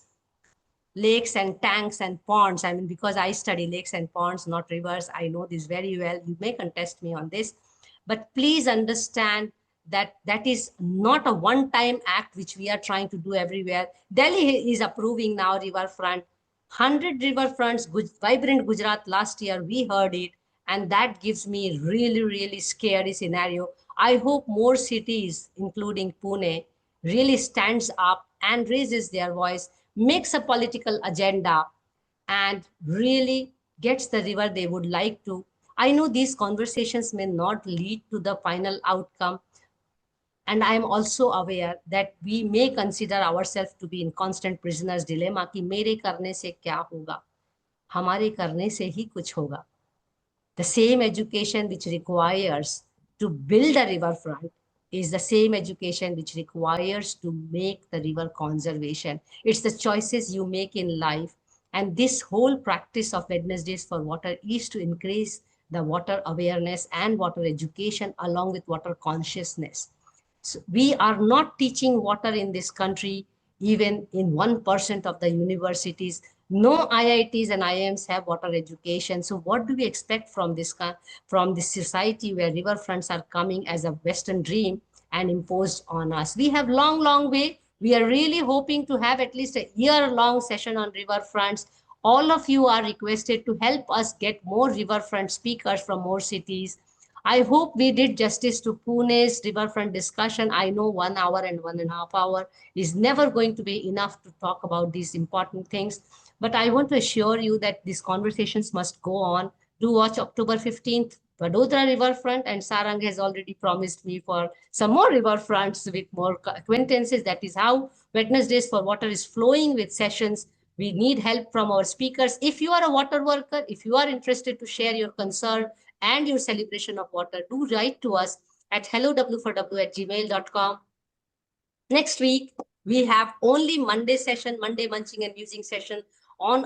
lakes and tanks and ponds. I mean, because I study lakes and ponds, not rivers, I know this very well. You may contest me on this, but please understand that that is not a one-time act which we are trying to do everywhere. Delhi is approving now riverfront. 100 riverfronts, vibrant Gujarat last year, we heard it, and that gives me really, really scary scenario. I hope more cities, including Pune, really stands up and raises their voice, makes a political agenda, and really gets the river they would like to. I know these conversations may not lead to the final outcome, and I am also aware that we may consider ourselves to be in constant prisoner's dilemma कि मेरे करने से क्या होगा, हमारे करने से ही कुछ होगा. The same education which requires to build a riverfront is the same education which requires to make the river conservation. It's the choices you make in life. And this whole practice of Wednesdays for Water is to increase the water awareness and water education along with water consciousness. So we are not teaching water in this country, even in 1% of the universities. No IITs and IIMs have water education. So what do we expect from this society where riverfronts are coming as a Western dream? and imposed on us. We have long way. We are really hoping to have at least a year-long session on riverfronts. All of you are requested to help us get more riverfront speakers from more cities. I hope we did justice to Pune's riverfront discussion. I know 1 hour and 1.5 hours is never going to be enough to talk about these important things. But I want to assure you that these conversations must go on. Do watch October 15th, Vadodara Riverfront, and Sarang has already promised me for some more riverfronts with more acquaintances. That is how Wednesdays for Water is flowing with sessions. We need help from our speakers. If you are a water worker, if you are interested to share your concern and your celebration of water, do write to us at helloww4w@gmail.com. Next week, we have only Monday session, Monday munching and musing session on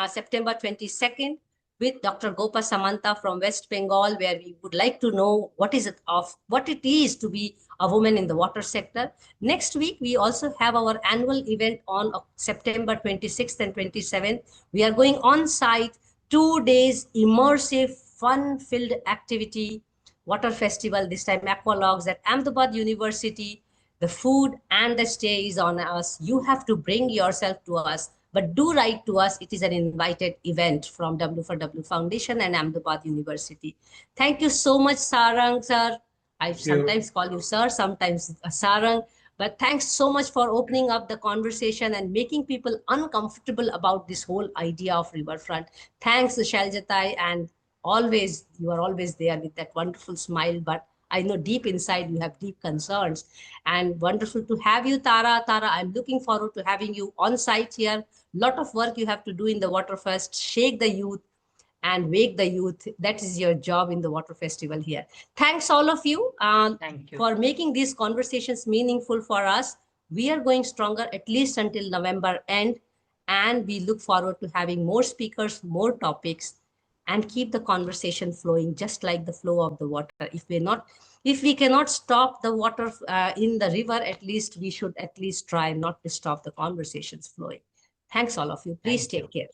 September 22nd with Dr. Gopa Samanta from West Bengal, where we would like to know what it is to be a woman in the water sector. Next week, we also have our annual event on September 26th and 27th. We are going on site, 2 days, immersive, fun-filled activity, water festival, this time aqualogs at Ahmedabad University. The food and the stay is on us. You have to bring yourself to us, but do write to us. It is an invited event from W4W Foundation and Ahmedabad University. Thank you so much, Sarang, sir. I sometimes call you sir, sometimes Sarang, but thanks so much for opening up the conversation and making people uncomfortable about this whole idea of riverfront. Thanks, Shailaja, and always, you are always there with that wonderful smile, but I know deep inside you have deep concerns. And wonderful to have you, Tara. Tara, I'm looking forward to having you on site here. Lot of work you have to do in the Waterfest. Shake the youth and wake the youth. That is your job in the Water Festival here. Thanks all of you,
Thank you
for making these conversations meaningful for us. We are going stronger at least until November end. And we look forward to having more speakers, more topics, and keep the conversation flowing just like the flow of the water. If we cannot stop the water in the river, at least we should at least try not to stop the conversations flowing. Thanks all of you. Please take care.